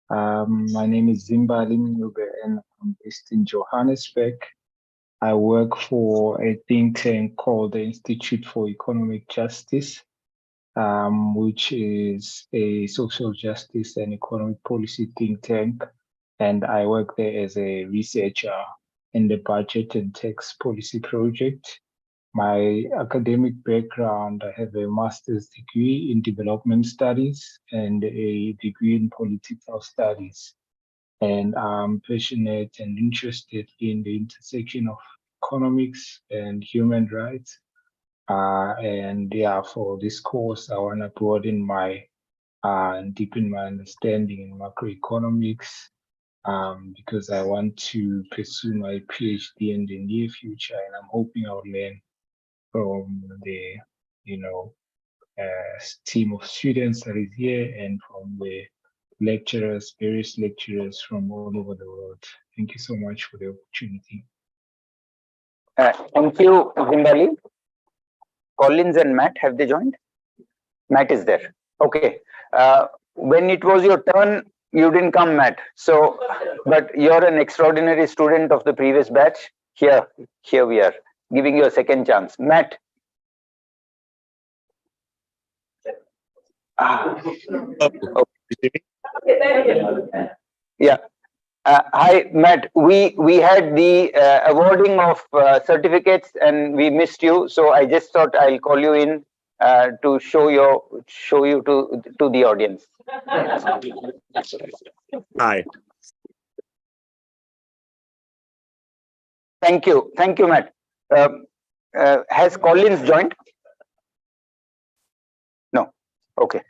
My name is Zim Valley and I'm based in Johannesburg. I work for a think tank called the Institute for Economic Justice, which is a social justice and economic policy think tank. And I work there as a researcher in the budget and tax policy project. My academic background, I have a master's degree in development studies and a degree in political studies. And I'm passionate and interested in the intersection of economics and human rights. And yeah, for this course, I want to broaden my and deepen my understanding in macroeconomics because I want to pursue my PhD in the near future, and I'm hoping I'll learn from the, team of students that is here and from the lecturers, various lecturers from all over the world. Thank you so much for the opportunity. Thank you, Zim Valley. Collins and Matt, have they joined? Matt is there. Okay. When it was your turn, you didn't come, Matt. So, but you're an extraordinary student of the previous batch. Here we are, giving you a second chance. Matt. Yeah. Hi, Matt. We had the awarding of certificates and we missed you. So I just thought I'll call you in to show you to the audience. Hi. Thank you, Matt. Has Collins joined? No. Okay.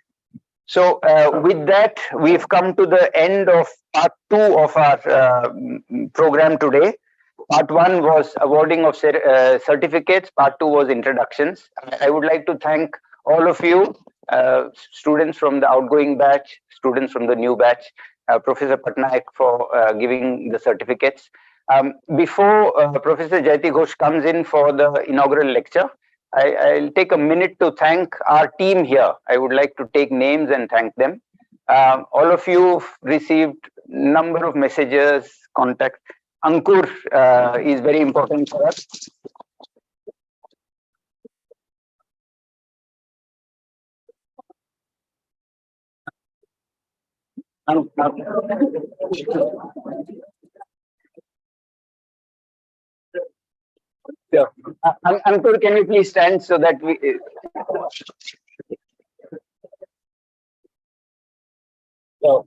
So with that, we've come to the end of part 2 of our program today. Part 1 was awarding of certificates. Part 2 was introductions. I would like to thank all of you, students from the outgoing batch, students from the new batch, Professor Patnaik for giving the certificates. Before Professor Jayati Ghosh comes in for the inaugural lecture, I'll take a minute to thank our team here. I would like to take names and thank them. All of you received number of messages, contact. Ankur is very important for us. Sure. Ankur, can you please stand so that we... So,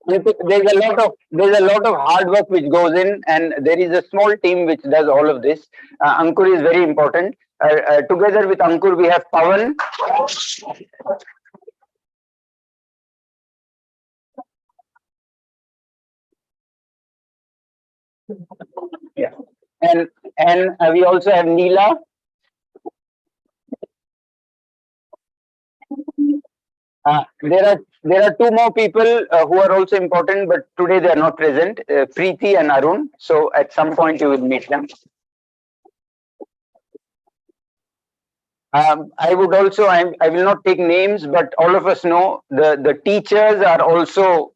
there's a lot of hard work which goes in, and there is a small team which does all of this. Ankur is very important. Together with Ankur, we have Pawan. Yeah, and we also have Neela. There are 2 more people who are also important, but today they are not present. Preeti and Arun. So at some point you will meet them. I would also, I will not take names, but all of us know the teachers are also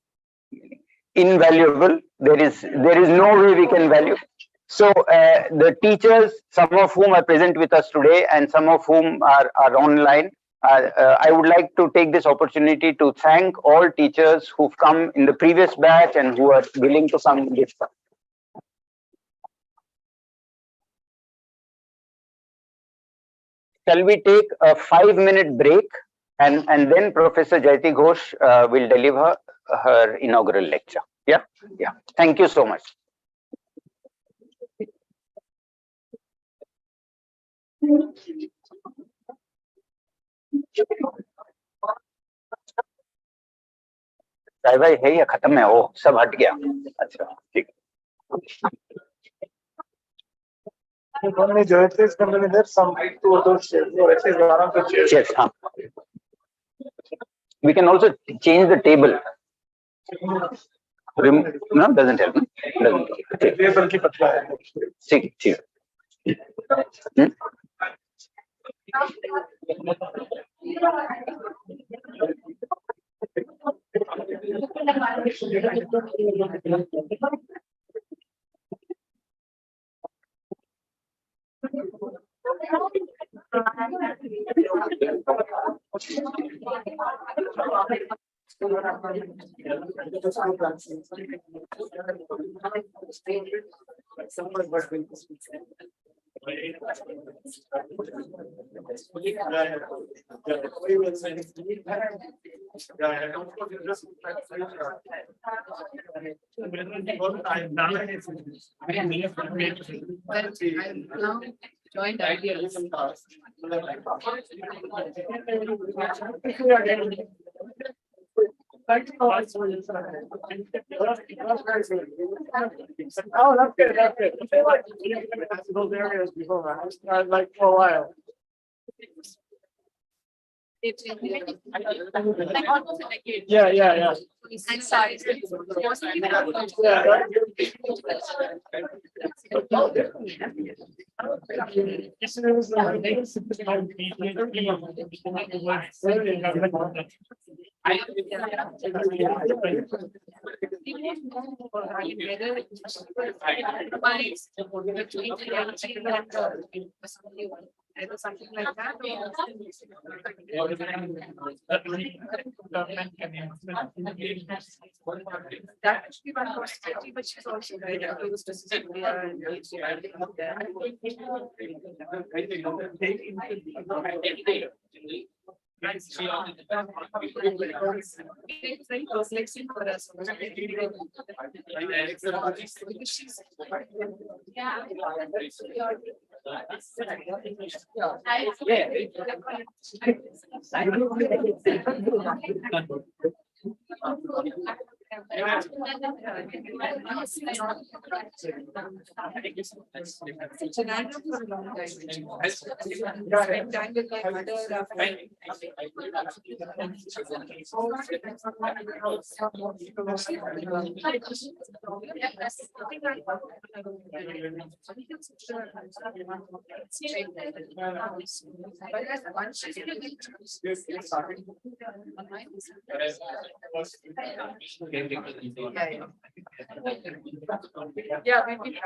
invaluable. There is no way we can value. So the teachers, some of whom are present with us today and some of whom are online, I would like to take this opportunity to thank all teachers who've come in the previous batch and who are willing to come this time. Shall we take a 5-minute break and then Professor Jayati Ghosh will deliver her inaugural lecture. Yeah. Thank you so much. भाई है या खत्म है? वो सब हट गया. अच्छा ठीक. Yes, we can also change the table. No, doesn't help. ठीक. Joint ideas. Oh, that's good. That's good. Those areas before. I like for a while. Like almost a decade. Yeah, yeah, yeah. And size. Something like that. That should be one possibility, but she's also very close to Sonia it's very perplexing for us. Yeah, maybe.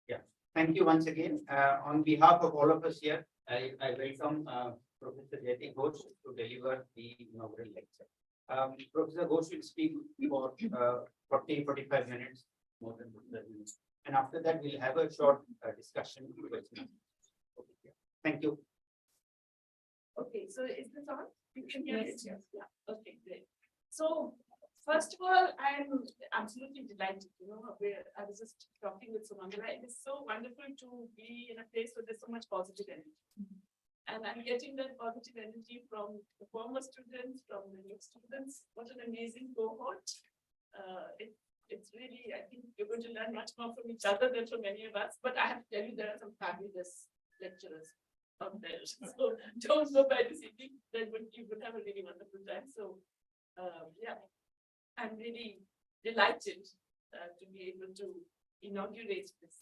Yeah, thank you once again. On behalf of all of us here, I welcome Professor Jayati Ghosh to deliver the inaugural lecture. Professor Ghosh will speak for 40-45 minutes, more than 30 minutes. And after that, we'll have a short discussion. Thank you. Okay, so is this on? You can hear it? Yes. Yeah. Okay, great. So first of all, I'm absolutely delighted. I was just talking with Sonal. It is so wonderful to be in a place where there's so much positive energy. And I'm getting that positive energy from the former students, from the new students. What an amazing cohort. it's really, I think you're going to learn much more from each other than from many of us. But I have to tell you, there are some fabulous lecturers out there. So don't go by this evening. Then you would have a really wonderful time. So yeah, I'm really delighted to be able to inaugurate this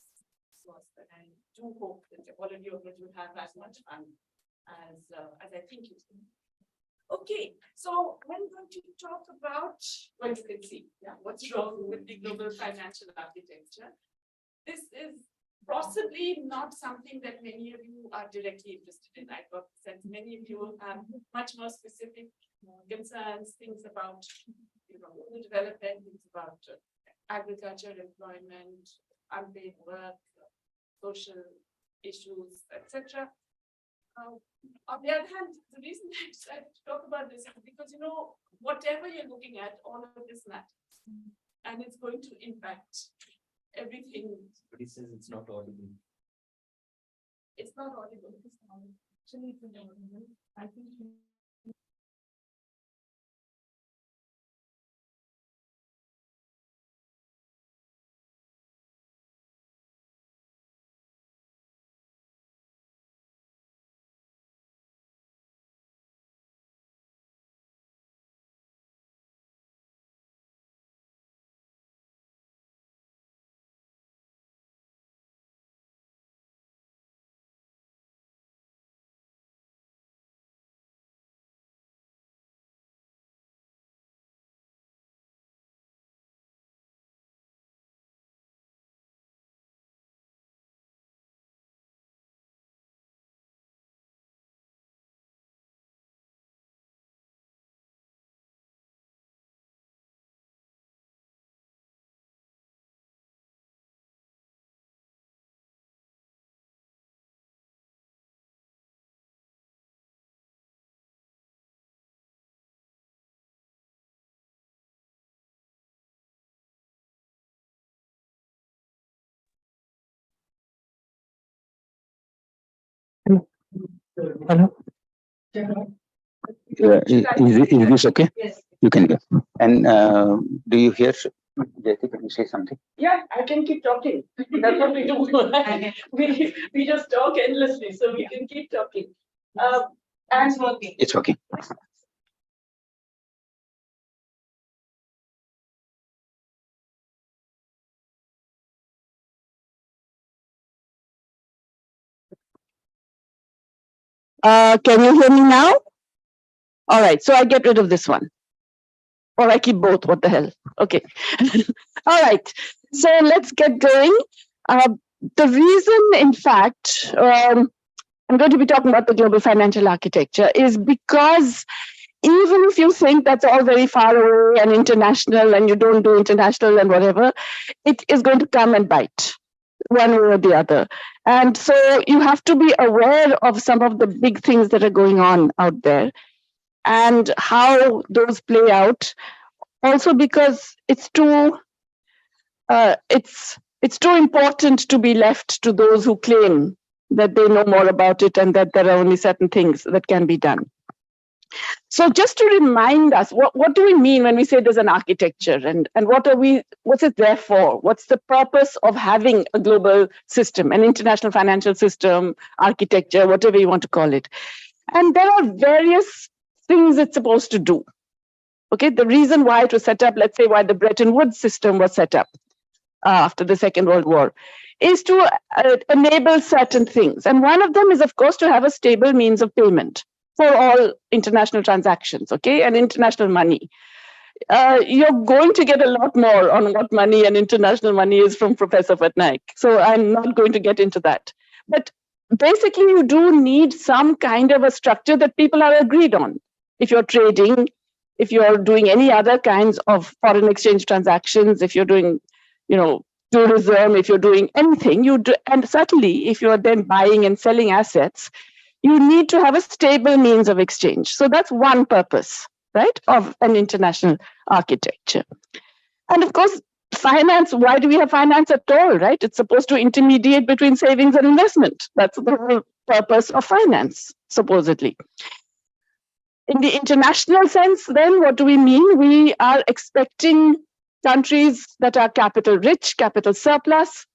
course. And I do hope that all of you are going to have as much fun as I think you do. Okay, so I'm going to talk about what you can see. Yeah, what's wrong with the global financial architecture? This is possibly not something that many of you are directly interested in. I got the sense many of you have much more specific concerns, things about rural development, things about agriculture, employment, unpaid work, social issues, etc. On the other hand, the reason I decided to talk about this is because, whatever you're looking at, all of this matters. And it's going to impact everything. But he says it's not audible. It's not audible. It's not. Actually, it's not audible. I think. Hello. Is this okay? Yes. You can go. And do you hear? Jayati, can you say something? Yeah, I can keep talking. That's what we do. we just talk endlessly, so we can keep talking. And smoking. It's okay. Can you hear me now? All right, so I get rid of this one. Or I keep both, what the hell? Okay. All right, so let's get going. The reason, in fact, I'm going to be talking about the global financial architecture is because even if you think that's all very far away and international and you don't do international and whatever, it is going to come and bite one way or the other. And so you have to be aware of some of the big things that are going on out there and how those play out. Also because it's too important to be left to those who claim that they know more about it and that there are only certain things that can be done. So just to remind us, what do we mean when we say there's an architecture and what's it there for? What's the purpose of having a global system, an international financial system, architecture, whatever you want to call it? And there are various things it's supposed to do. Okay, the reason why it was set up, let's say why the Bretton Woods system was set up after the Second World War, is to enable certain things. And one of them is, of course, to have a stable means of payment for all international transactions, okay, and international money. You're going to get a lot more on what money and international money is from Professor Patnaik. So I'm not going to get into that. But basically, you do need some kind of a structure that people are agreed on. If you're trading, if you're doing any other kinds of foreign exchange transactions, if you're doing, tourism, if you're doing anything, you do, and certainly if you're then buying and selling assets, you need to have a stable means of exchange. So that's one purpose, right, of an international architecture. And of course, finance, why do we have finance at all, right? It's supposed to intermediate between savings and investment. That's the whole purpose of finance, supposedly. In the international sense, then, what do we mean? We are expecting countries that are capital rich, capital surplus,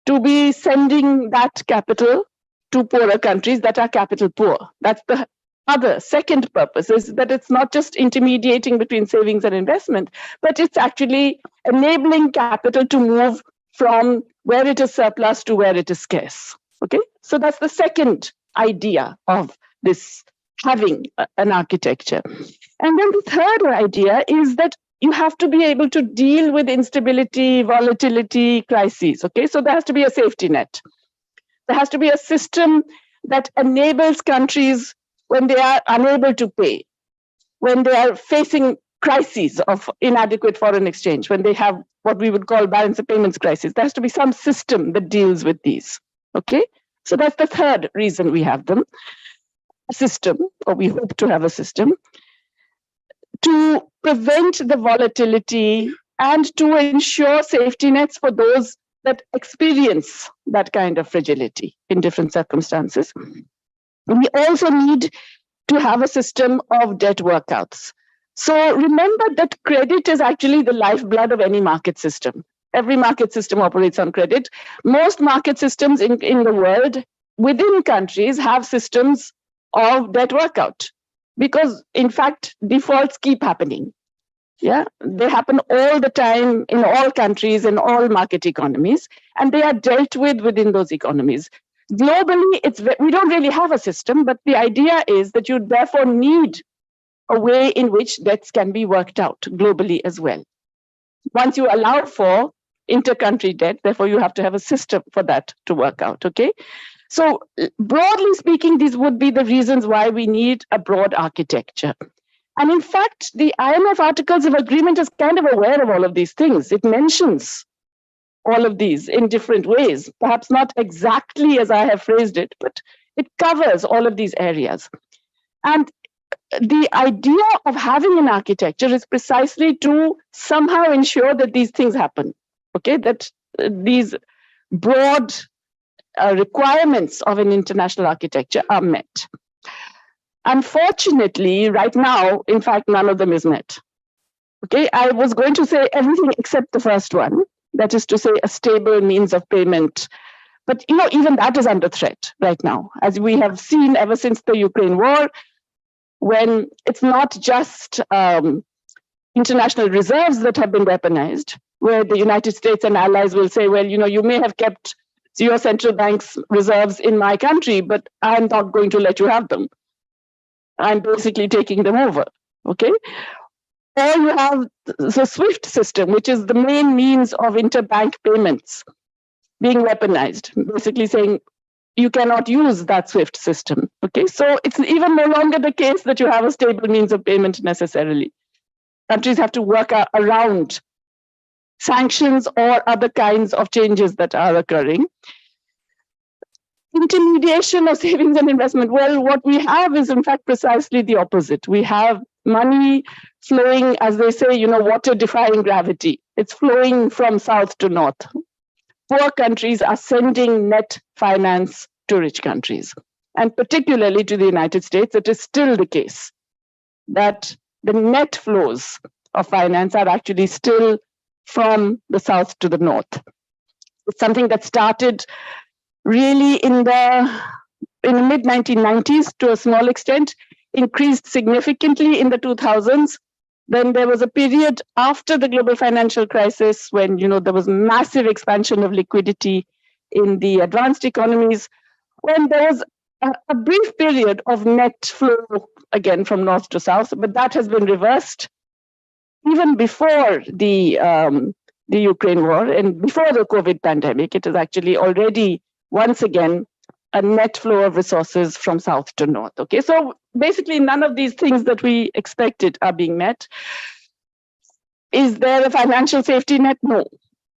to be sending that capital to poorer countries that are capital poor. That's the other second purpose, is that it's not just intermediating between savings and investment, but it's actually enabling capital to move from where it is surplus to where it is scarce. Okay, so that's the second idea of this having an architecture. And then the third idea is that you have to be able to deal with instability, volatility, crises. Okay, so there has to be a safety net. There has to be a system that enables countries when they are unable to pay, when they are facing crises of inadequate foreign exchange, when they have what we would call balance of payments crisis. There has to be some system that deals with these. Okay, so that's the third reason we have them. A system, or we hope to have a system, to prevent the volatility and to ensure safety nets for those that experience that kind of fragility in different circumstances. We also need to have a system of debt workouts. So remember that credit is actually the lifeblood of any market system. Every market system operates on credit. Most market systems in the world, within countries, have systems of debt workout, because in fact defaults keep happening. Yeah, they happen all the time in all countries, in all market economies, and they are dealt with within those economies. Globally, we don't really have a system, but the idea is that you therefore need a way in which debts can be worked out globally as well. Once you allow for inter-country debt, therefore you have to have a system for that to work out, okay? So broadly speaking, these would be the reasons why we need a broad architecture. And in fact, the IMF Articles of Agreement is kind of aware of all of these things. It mentions all of these in different ways, perhaps not exactly as I have phrased it, but it covers all of these areas. And the idea of having an architecture is precisely to somehow ensure that these things happen, okay? That these broad requirements of an international architecture are met. Unfortunately, right now, in fact, none of them is met. Okay, I was going to say everything except the first one, that is to say a stable means of payment. But even that is under threat right now, as we have seen ever since the Ukraine war, when it's not just international reserves that have been weaponized, where the United States and allies will say, well, you may have kept your central bank's reserves in my country, but I'm not going to let you have them. I'm basically taking them over, okay? Or you have the SWIFT system, which is the main means of interbank payments being weaponized, basically saying you cannot use that SWIFT system, okay? So it's even no longer the case that you have a stable means of payment necessarily. Countries have to work around sanctions or other kinds of changes that are occurring. Intermediation of savings and investment. Well, what we have is in fact precisely the opposite. We have money flowing, as they say, water defying gravity. It's flowing from south to north. Poor countries are sending net finance to rich countries. And particularly to the United States, it is still the case that the net flows of finance are actually still from the south to the north. It's something that started really in the mid-1990s to a small extent, increased significantly in the 2000s. Then there was a period after the global financial crisis when there was massive expansion of liquidity in the advanced economies, when there was a brief period of net flow again from north to south, but that has been reversed. Even before the Ukraine war and before the COVID pandemic, it is actually already once again a net flow of resources from south to north. Okay, so basically none of these things that we expected are being met. Is there a financial safety net? No.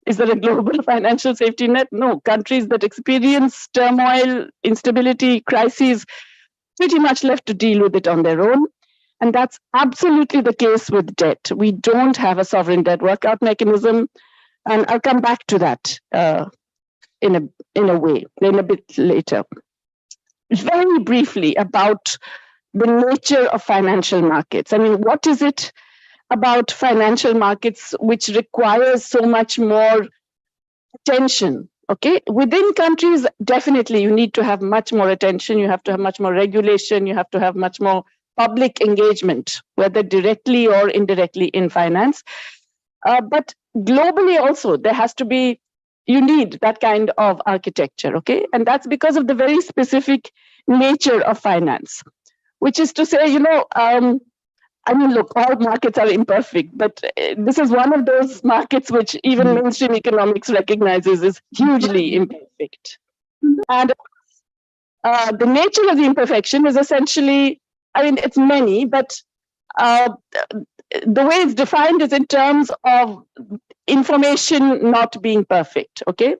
Is there a global financial safety net? No. Countries that experience turmoil, instability, crises, pretty much left to deal with it on their own. And that's absolutely the case with debt. We don't have a sovereign debt workout mechanism. And I'll come back to that in a bit later. Very briefly about the nature of financial markets. I mean, what is it? about financial markets which requires so much more attention. Okay, within countries, definitely you need to have much more attention. You have to have much more regulation. You have to have much more public engagement, whether directly or indirectly in finance. But globally also, there has to be, you need that kind of architecture. Okay, and that's because of the very specific nature of finance, which is to say, I mean, look, all markets are imperfect, but this is one of those markets which even mainstream economics recognizes is hugely imperfect. And the nature of the imperfection is essentially, I mean, it's many, but the way it's defined is in terms of information not being perfect, okay?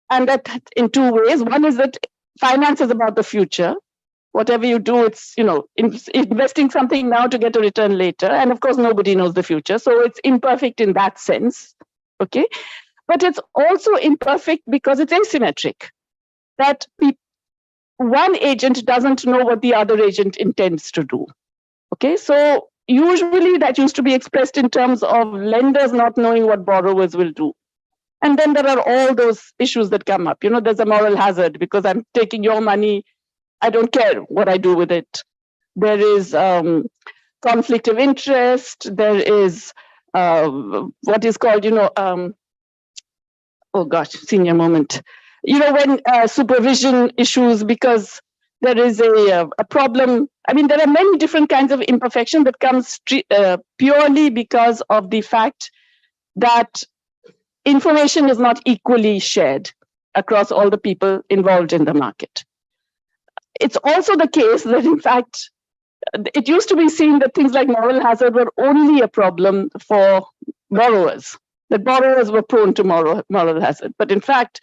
And that in two ways. One is that finance is about the future. Whatever you do, it's, investing something now to get a return later. And of course, nobody knows the future. So it's imperfect in that sense, okay? But it's also imperfect because it's asymmetric. That one agent doesn't know what the other agent intends to do, okay? So usually that used to be expressed in terms of lenders not knowing what borrowers will do. And then there are all those issues that come up. There's a moral hazard because I'm taking your money. I don't care what I do with it. There is conflict of interest. There is what is called, oh gosh, senior moment. When supervision issues, because there is a problem. I mean, there are many different kinds of imperfection that comes purely because of the fact that information is not equally shared across all the people involved in the market. It's also the case that, in fact, it used to be seen that things like moral hazard were only a problem for borrowers, that borrowers were prone to moral hazard. But in fact,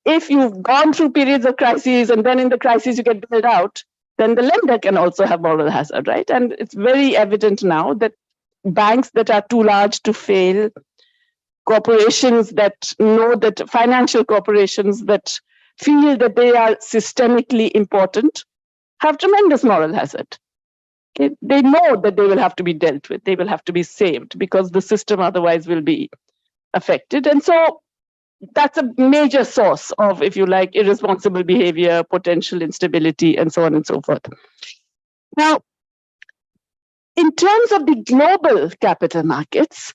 if you've gone through periods of crises and then in the crisis you get bailed out, then the lender can also have moral hazard, right? And it's very evident now that banks that are too large to fail, corporations that know that, financial corporations that feel that they are systemically important, have tremendous moral hazard. Okay? They know that they will have to be dealt with, they will have to be saved because the system otherwise will be affected. And so that's a major source of, if you like, irresponsible behavior, potential instability, and so on and so forth. Now, in terms of the global capital markets,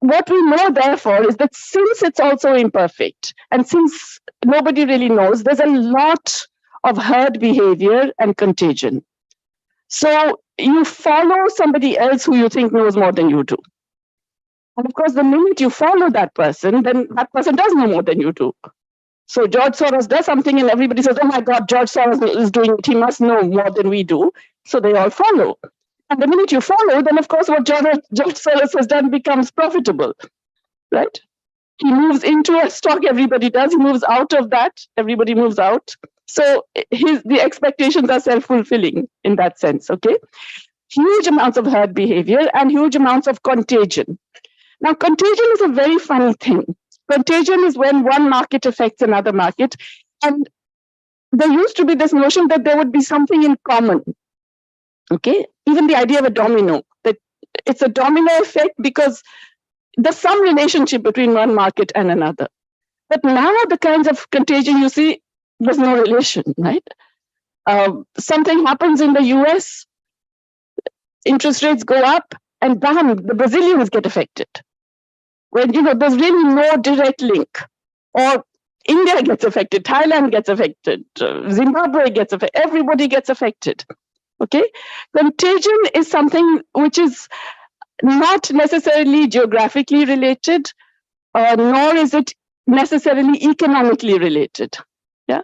what we know, therefore, is that since it's also imperfect, and since nobody really knows, there's a lot of herd behavior and contagion. So you follow somebody else who you think knows more than you do. And of course, the minute you follow that person, then that person does know more than you do. So George Soros does something and everybody says, oh my God, George Soros is doing it. He must know more than we do. So they all follow. And the minute you follow, then of course what George Soros has done becomes profitable, right? He moves into a stock, everybody does. He moves out of that, everybody moves out. So the expectations are self-fulfilling in that sense, okay? Huge amounts of herd behavior and huge amounts of contagion. Now, contagion is a very funny thing. Contagion is when one market affects another market. And there used to be this notion that there would be something in common. Okay, even the idea of a domino, that it's a domino effect because there's some relationship between one market and another. But now the kinds of contagion you see, there's no relation, right? Something happens in the US, interest rates go up, and bam, the Brazilians get affected. When there's really no direct link. Or India gets affected, Thailand gets affected, Zimbabwe gets affected, everybody gets affected. Okay, contagion is something which is not necessarily geographically related, nor is it necessarily economically related. Yeah,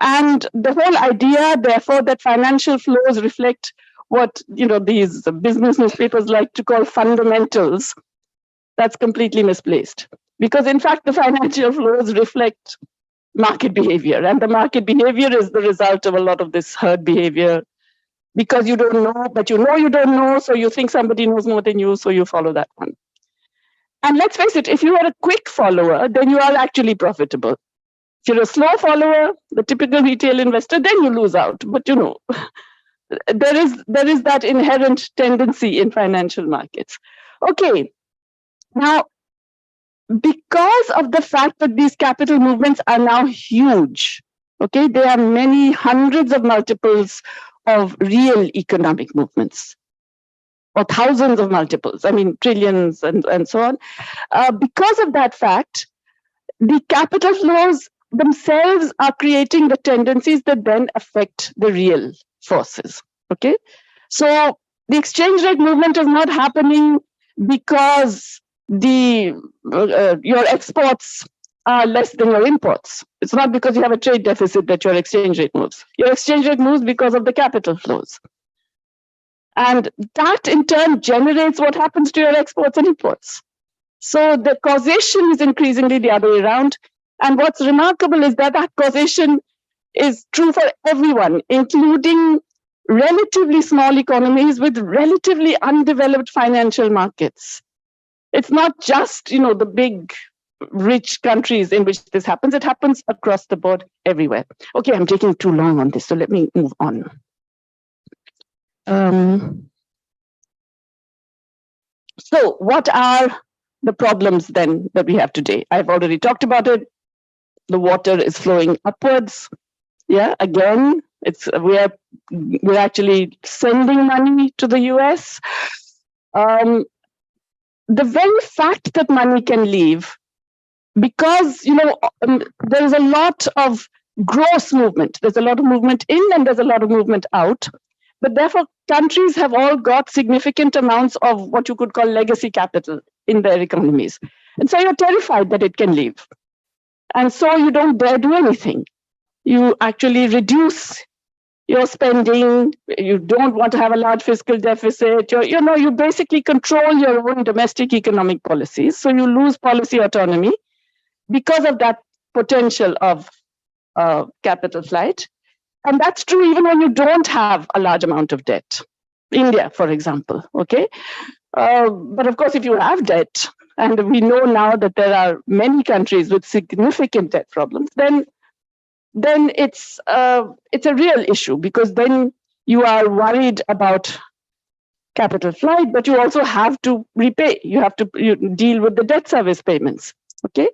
and the whole idea, therefore, that financial flows reflect what these business newspapers like to call fundamentals, that's completely misplaced. Because in fact, the financial flows reflect market behavior, and the market behavior is the result of a lot of this herd behavior. Because you don't know, but you don't know, so you think somebody knows more than you, so you follow that one. And let's face it, if you are a quick follower, then you are actually profitable. If you're a slow follower, the typical retail investor, then you lose out. But there is that inherent tendency in financial markets. Okay, now, because of the fact that these capital movements are now huge, okay, there are many hundreds of multiples of real economic movements, or thousands of multiples, I mean, trillions and so on. Because of that fact, the capital flows themselves are creating the tendencies that then affect the real forces, okay? So the exchange rate movement is not happening because your exports are less than your imports. It's not because you have a trade deficit that your exchange rate moves. Your exchange rate moves because of the capital flows. And that in turn generates what happens to your exports and imports. So the causation is increasingly the other way around. And what's remarkable is that that causation is true for everyone, including relatively small economies with relatively undeveloped financial markets. It's not just, you know, the big rich countries in which this happens. It happens across the board everywhere. Okay, I'm taking too long on this, so let me move on. So what are the problems then that we have today? I've already talked about it. The water is flowing upwards. Yeah, again, we're actually sending money to the US. The very fact that money can leave, because there is a lot of gross movement. There's a lot of movement in and there's a lot of movement out. But therefore, countries have all got significant amounts of what you could call legacy capital in their economies. And so you're terrified that it can leave. And so you don't dare do anything. You actually reduce your spending. You don't want to have a large fiscal deficit. You basically control your own domestic economic policies. So you lose policy autonomy because of that potential of capital flight. And that's true even when you don't have a large amount of debt. India, for example, okay? But of course, if you have debt, and we know now that there are many countries with significant debt problems, then it's a real issue, because then you are worried about capital flight, but you also have to repay. You have to deal with the debt service payments, okay?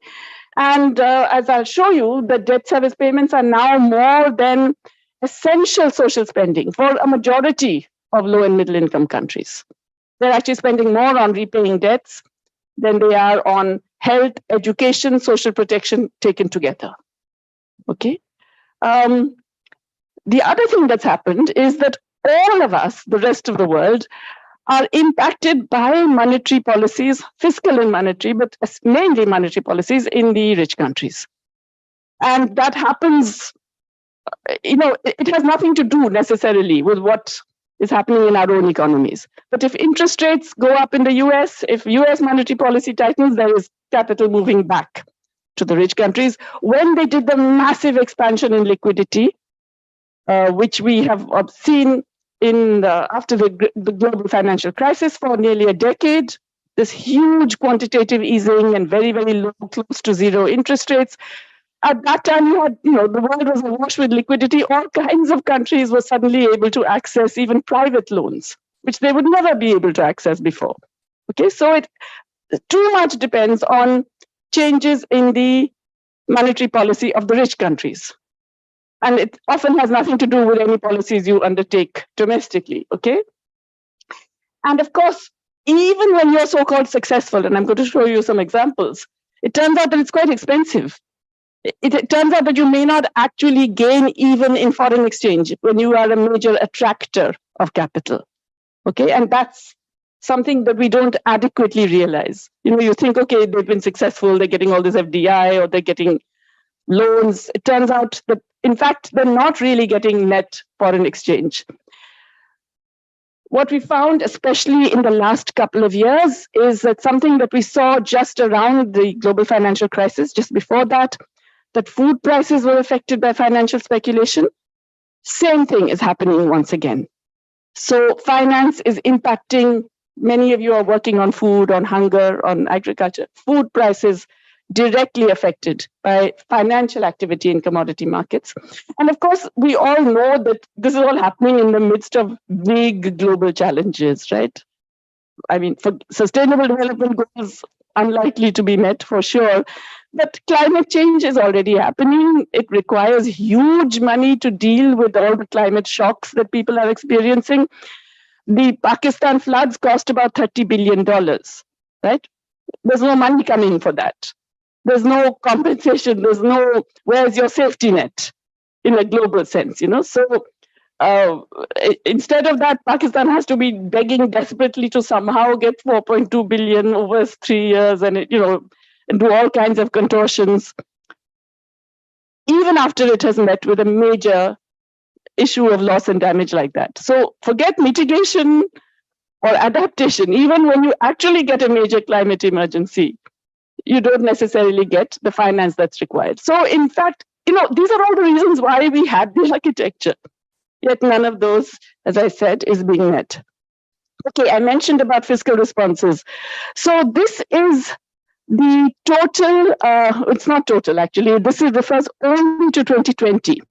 And as I'll show you, the debt service payments are now more than essential social spending for a majority of low and middle income countries. They're actually spending more on repaying debts than they are on health, education, social protection taken together. Okay. The other thing that's happened is that all of us, the rest of the world, are impacted by monetary policies, fiscal and monetary, but mainly monetary policies in the rich countries. And that happens, it has nothing to do necessarily with what is happening in our own economies. But if interest rates go up in the US, if US monetary policy tightens, there is capital moving back to the rich countries. When they did the massive expansion in liquidity, which we have seen after the global financial crisis for nearly a decade, this huge quantitative easing and very, very low, close to zero interest rates. At that time, you had, the world was awash with liquidity. All kinds of countries were suddenly able to access even private loans, which they would never be able to access before. Okay, so too much depends on changes in the monetary policy of the rich countries. And it often has nothing to do with any policies you undertake domestically, okay? And of course, even when you're so-called successful, and I'm going to show you some examples, it turns out that it's quite expensive. It turns out that you may not actually gain even in foreign exchange when you are a major attractor of capital, okay? And that's something that we don't adequately realize. You think, okay, they've been successful, they're getting all this FDI, or they're getting loans. It turns out that, in fact, they're not really getting net foreign exchange. What we found, especially in the last couple of years, is that something that we saw just around the global financial crisis, just before that food prices were affected by financial speculation. Same thing is happening once again. So finance is impacting. Many of you are working on food, on hunger, on agriculture. Food prices directly affected by financial activity in commodity markets. And of course, we all know that this is all happening in the midst of big global challenges, right? I mean, for sustainable development goals unlikely to be met for sure, but climate change is already happening. It requires huge money to deal with all the climate shocks that people are experiencing. The Pakistan floods cost about $30 billion, right? There's no money coming for that. There's no compensation. There's no, where's your safety net in a global sense, you know? So instead of that, Pakistan has to be begging desperately to somehow get 4.2 billion over 3 years and, you know, and do all kinds of contortions, even after it has met with a major issue of loss and damage like that. So forget mitigation or adaptation. Even when you actually get a major climate emergency, you don't necessarily get the finance that's required. So in fact, you know, these are all the reasons why we had the architecture. Yet none of those, as I said, is being met. Okay, I mentioned about fiscal responses. So this is the total, it's not total actually, this refers only to 2020.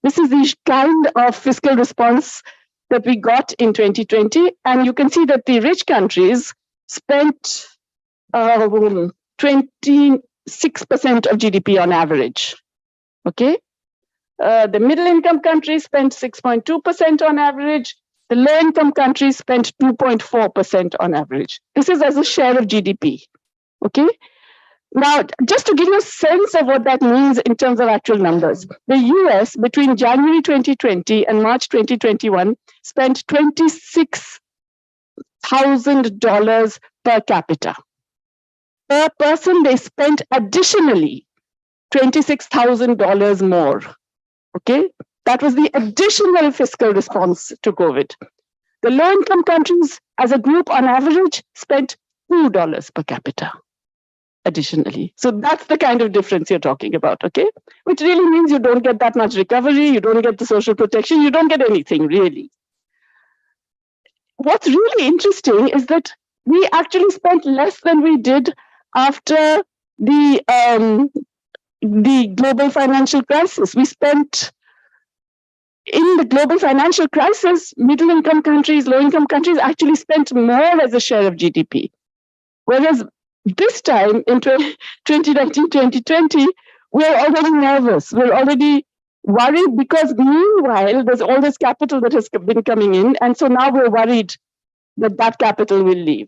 This is the kind of fiscal response that we got in 2020. And you can see that the rich countries spent 26% of GDP on average, okay? The middle income countries spent 6.2% on average. The low income countries spent 2.4% on average. This is as a share of GDP, okay? Now, just to give you a sense of what that means in terms of actual numbers, the US between January 2020 and March 2021 spent $26,000 per capita. Per person, they spent additionally $26,000 more. Okay, that was the additional fiscal response to COVID. The low-income countries, as a group, on average, spent $2 per capita additionally. So that's the kind of difference you're talking about, okay? Which really means you don't get that much recovery, you don't get the social protection, you don't get anything, really. What's really interesting is that we actually spent less than we did after the global financial crisis. We spent, in the global financial crisis, middle-income countries, low-income countries actually spent more as a share of GDP. Whereas this time, in 2019, 2020, we're already nervous. We're already worried because meanwhile, there's all this capital that has been coming in. And so now we're worried that that capital will leave.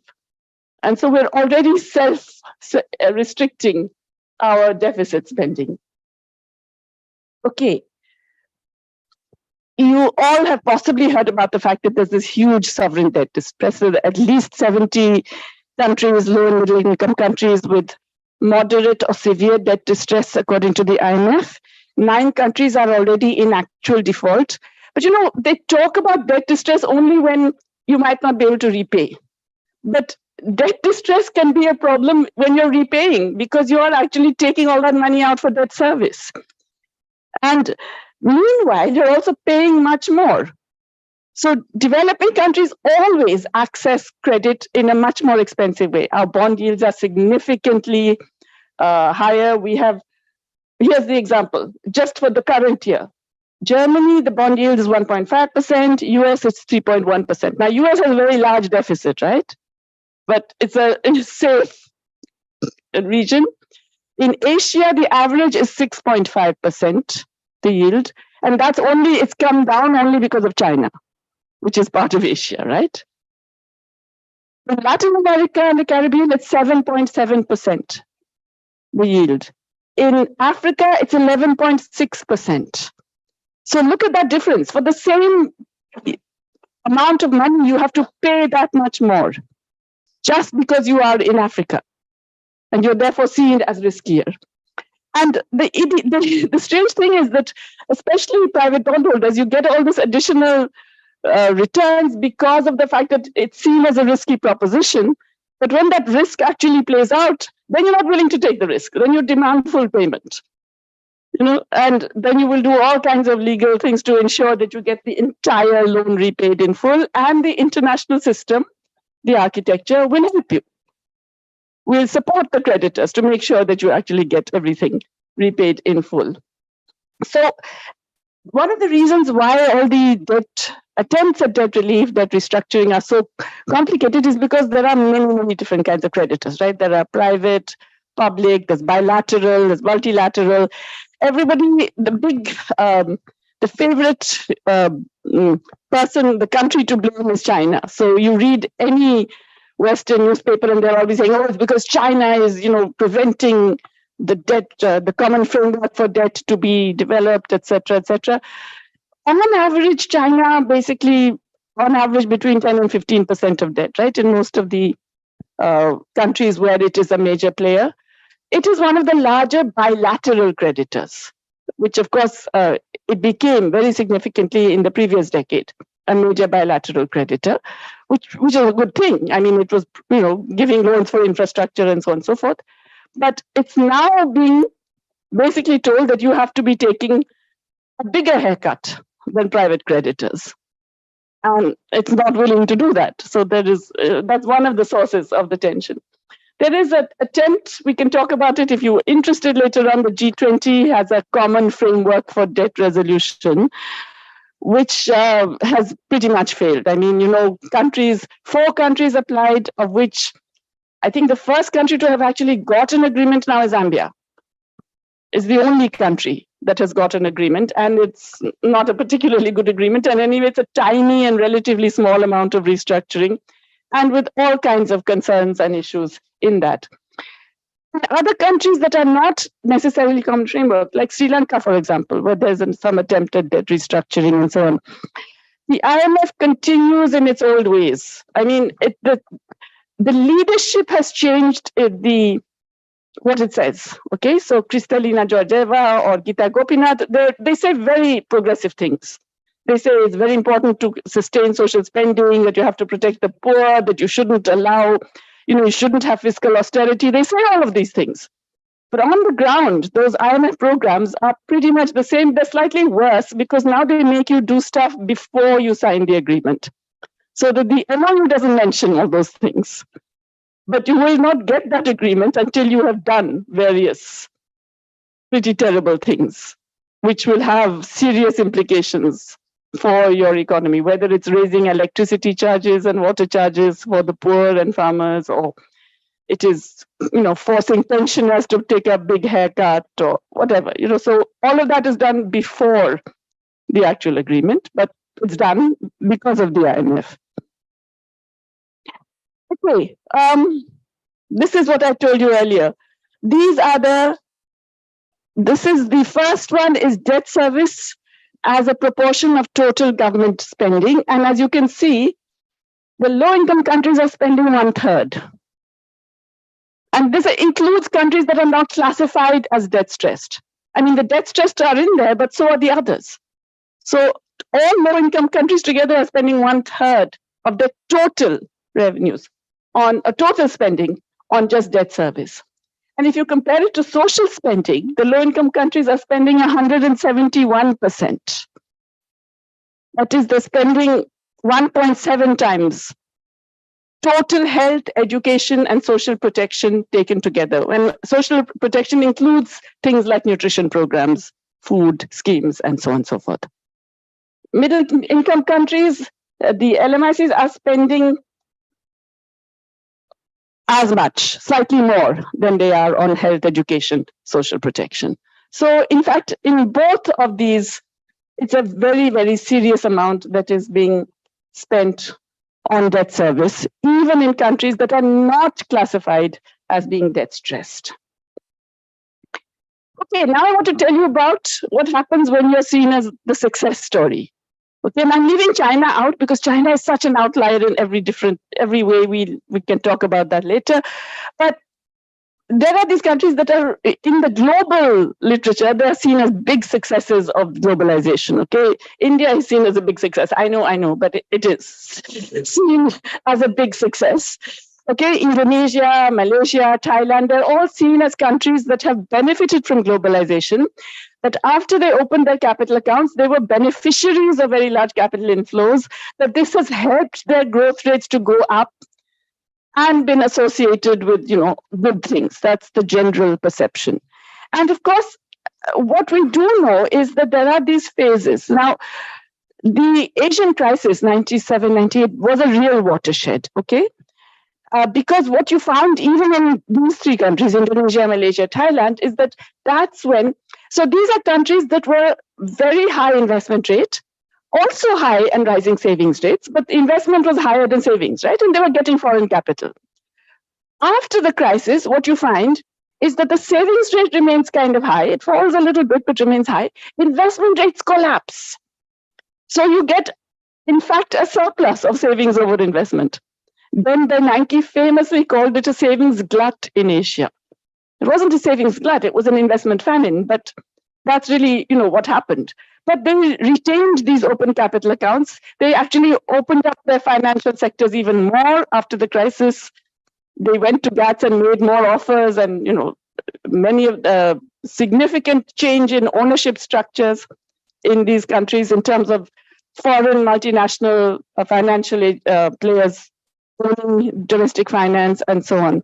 And so we're already self-restricting our deficit spending. Okay. You all have possibly heard about the fact that there's this huge sovereign debt distress, at least 70 countries, low and middle income countries with moderate or severe debt distress, according to the IMF. 9 countries are already in actual default. But you know, they talk about debt distress only when you might not be able to repay. But debt distress can be a problem when you're repaying because you are actually taking all that money out for debt service. And meanwhile, you're also paying much more. So developing countries always access credit in a much more expensive way. Our bond yields are significantly higher. Here's the example, just for the current year. Germany, the bond yield is 1.5%, US is 3.1%. Now, US has a very large deficit, right? But it's a safe region. In Asia, the average is 6.5%, the yield. And it's come down only because of China, which is part of Asia, right? In Latin America and the Caribbean, it's 7.7%, the yield. In Africa, it's 11.6%. So look at that difference. For the same amount of money, you have to pay that much more, just because you are in Africa. And you're therefore seen as riskier. And the strange thing is that, especially private bondholders, you get all this additional returns because of the fact that it's seen as a risky proposition. But when that risk actually plays out, then you're not willing to take the risk. Then you demand full payment. You know, and then you will do all kinds of legal things to ensure that you get the entire loan repaid in full, and the international system, the architecture, will help you. we'll support the creditors to make sure that you actually get everything repaid in full. So one of the reasons why all the debt attempts at debt relief, debt restructuring are so complicated is because there are many, many different kinds of creditors, right? There are private, public, there's bilateral, there's multilateral. Everybody, the favorite person, the country to blame is China. So you read any Western newspaper and they're always saying, oh, it's because China is, preventing the debt, the common framework for debt to be developed, etc., etc. On average, China basically, on average, between 10 and 15% of debt, right? In most of the countries where it is a major player. It is one of the larger bilateral creditors, which of course, it became very significantly in the previous decade, a major bilateral creditor, which is a good thing. I mean, it was, giving loans for infrastructure and so on and so forth. But it's now being basically told that you have to be taking a bigger haircut than private creditors. And it's not willing to do that. So there is that's one of the sources of the tension. There is an attempt, we can talk about it if you're interested later on, the G20 has a common framework for debt resolution, which has pretty much failed. I mean, 4 countries applied, of which I think the first country to have actually got an agreement now is Zambia. It's the only country that has got an agreement, and it's not a particularly good agreement. And anyway, it's a tiny and relatively small amount of restructuring, and with all kinds of concerns and issues in that. Other countries that are not necessarily common framework, like Sri Lanka, for example, where there's some attempt at debt restructuring and so on, the IMF continues in its old ways. I mean, the leadership has changed what it says. Okay, so Kristalina Georgieva or Gita Gopinath, they say very progressive things. They say it's very important to sustain social spending, that you have to protect the poor, that you shouldn't allow, you shouldn't have fiscal austerity. They say all of these things. But on the ground, those IMF programs are pretty much the same. They're slightly worse because now they make you do stuff before you sign the agreement. So that the MOU doesn't mention all those things. But you will not get that agreement until you have done various pretty terrible things, which will have serious implications for your economy, whether it's raising electricity charges and water charges for the poor and farmers, or it is, forcing pensioners to take a big haircut or whatever, so all of that is done before the actual agreement, but it's done because of the IMF. Okay, this is what I told you earlier. This is the first one is debt service as a proportion of total government spending. And as you can see, the low-income countries are spending 1/3. And this includes countries that are not classified as debt-stressed. I mean, the debt-stressed are in there, but so are the others. So all low-income countries together are spending 1/3 of their total revenues on a total spending on just debt service. And if you compare it to social spending, the low-income countries are spending 171%. That is, they're spending 1.7 times total health, education, and social protection taken together. And social protection includes things like nutrition programs, food schemes, and so on and so forth. Middle-income countries, the LMICs are spending as much, slightly more than they are on health, education, social protection. So in fact, in both of these, it's a very, very serious amount that is being spent on debt service, even in countries that are not classified as being debt stressed. Okay, now I want to tell you about what happens when you're seen as the success story. Okay, and I'm leaving China out because China is such an outlier in every way. We can talk about that later. But there are these countries that are in the global literature, they're seen as big successes of globalization. Okay, India is seen as a big success. I know, but it is seen as a big success. Okay, Indonesia, Malaysia, Thailand, they're all seen as countries that have benefited from globalization. That after they opened their capital accounts, they were beneficiaries of very large capital inflows, that this has helped their growth rates to go up and been associated with, good things. That's the general perception. And of course, what we do know is that there are these phases. Now, the Asian crisis, 97, 98, was a real watershed, okay? Because what you found even in these three countries, Indonesia, Malaysia, Thailand, is that that's when, so these are countries that were very high investment rate, also high and rising savings rates, but the investment was higher than savings, right? And they were getting foreign capital. After the crisis, what you find is that the savings rate remains kind of high. It falls a little bit, but remains high. Investment rates collapse. So you get, in fact, a surplus of savings over investment. Then the Nike famously called it a savings glut in Asia. It wasn't a savings glut, it was an investment famine, but that's really, what happened. But they retained these open capital accounts. They actually opened up their financial sectors even more after the crisis. They went to GATS and made more offers, and many of the significant change in ownership structures in these countries in terms of foreign multinational financial players owning domestic finance and so on.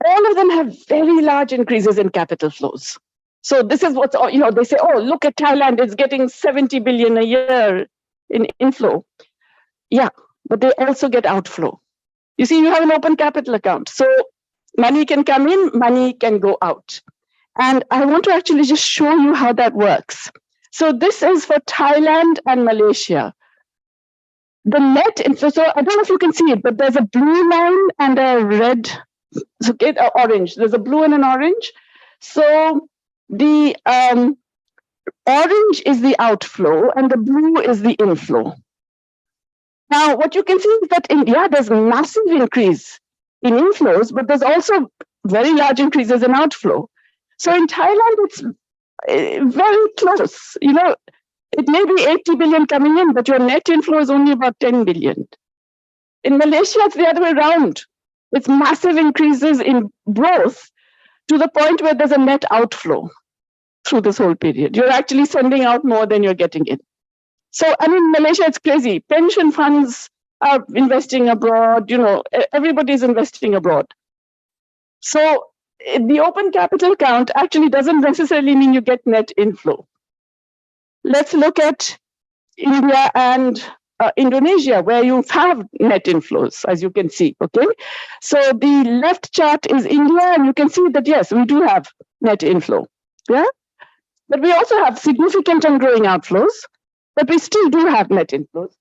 All of them have very large increases in capital flows. So this is what's, they say, oh, look at Thailand, it's getting 70 billion a year in inflow. Yeah, but they also get outflow. You see, you have an open capital account. So money can come in, money can go out. And I want to actually just show you how that works. So this is for Thailand and Malaysia. The net inflow, so I don't know if you can see it, but there's a blue line and a red, okay, orange. There's a blue and an orange. So the orange is the outflow and the blue is the inflow. Now, what you can see is that in India, there's massive increase in inflows, but there's also very large increases in outflow. So in Thailand, it's very close. It may be 80 billion coming in, but your net inflow is only about 10 billion. In Malaysia, it's the other way around. It's massive increases in growth to the point where there's a net outflow through this whole period. You're actually sending out more than you're getting in. So, Malaysia, it's crazy. Pension funds are investing abroad, everybody's investing abroad. So the open capital account actually doesn't necessarily mean you get net inflow. Let's look at India and Indonesia, where you have net inflows, as you can see, okay? So the left chart is India, and you can see that, yes, we do have net inflow, yeah? But we also have significant and growing outflows, but we still do have net inflows.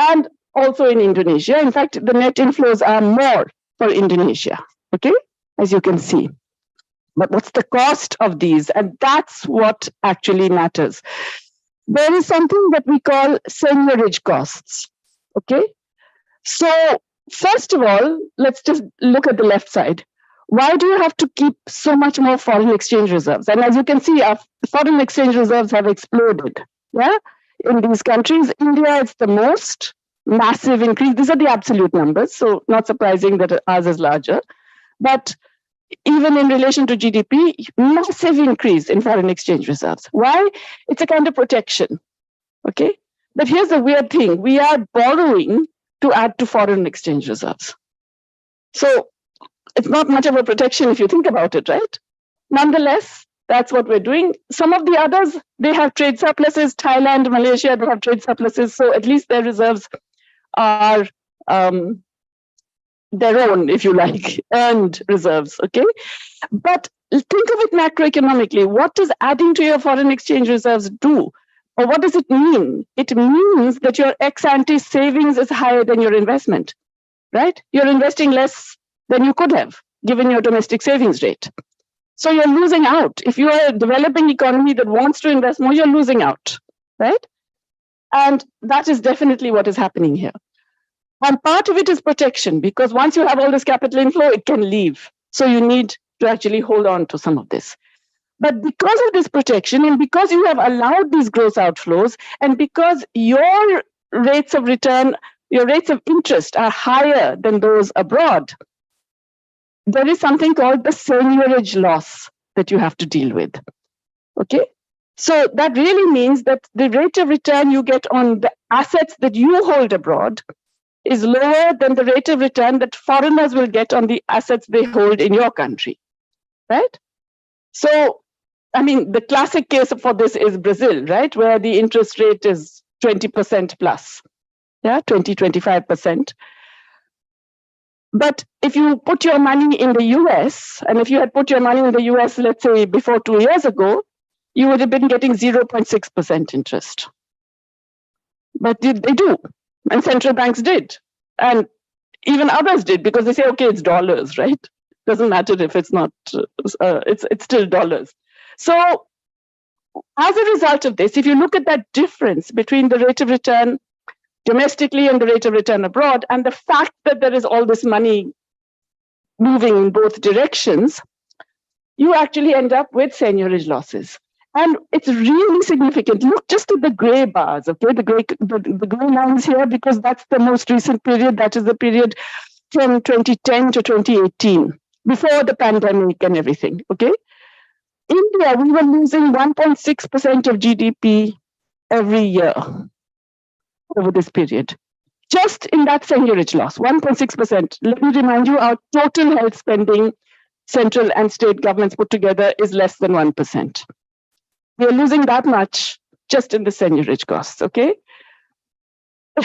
And also in Indonesia, in fact, the net inflows are more for Indonesia, okay? As you can see. But what's the cost of these? And that's what actually matters. There is something that we call seigniorage costs, okay? So first of all, let's just look at the left side. Why do you have to keep so much more foreign exchange reserves? And as you can see, our foreign exchange reserves have exploded, yeah? In these countries, India is the most massive increase. These are the absolute numbers, so not surprising that ours is larger. But even in relation to GDP, massive increase in foreign exchange reserves. Why? It's a kind of protection, okay? But here's the weird thing. We are borrowing to add to foreign exchange reserves. So it's not much of a protection if you think about it, right? Nonetheless, that's what we're doing. Some of the others, they have trade surpluses. Thailand, Malaysia, they have trade surpluses. So at least their reserves are their own, if you like, earned reserves, okay? But think of it macroeconomically. What does adding to your foreign exchange reserves do? Or what does it mean? It means that your ex-ante savings is higher than your investment, right? You're investing less than you could have, given your domestic savings rate. So you're losing out. If you are a developing economy that wants to invest more, you're losing out, right? And that is definitely what is happening here. And part of it is protection, because once you have all this capital inflow, it can leave. So you need to actually hold on to some of this. But because of this protection, and because you have allowed these gross outflows, and because your rates of return, your rates of interest are higher than those abroad, there is something called the seigniorage loss that you have to deal with, okay? So that really means that the rate of return you get on the assets that you hold abroad is lower than the rate of return that foreigners will get on the assets they hold in your country, right? So, I mean, the classic case for this is Brazil, right? Where the interest rate is 20% plus, yeah, 20, 25%. But if you put your money in the US, and if you had put your money in the US, let's say before 2 years ago, you would have been getting 0.6% interest. But they do, and central banks did. And even others did, because they say, okay, it's dollars, right? Doesn't matter if it's not, it's still dollars. So as a result of this, if you look at that difference between the rate of return domestically and the rate of return abroad, and the fact that there is all this money moving in both directions, you actually end up with seigniorage losses. And it's really significant. Look just at the gray bars, okay? The gray lines here, because that's the most recent period. That is the period from 2010 to 2018, before the pandemic and everything, okay? India, we were losing 1.6% of GDP every year over this period. Just in that seigniorage loss, 1.6%. Let me remind you, our total health spending, central and state governments put together, is less than 1%. We are losing that much just in the seigniorage costs, okay?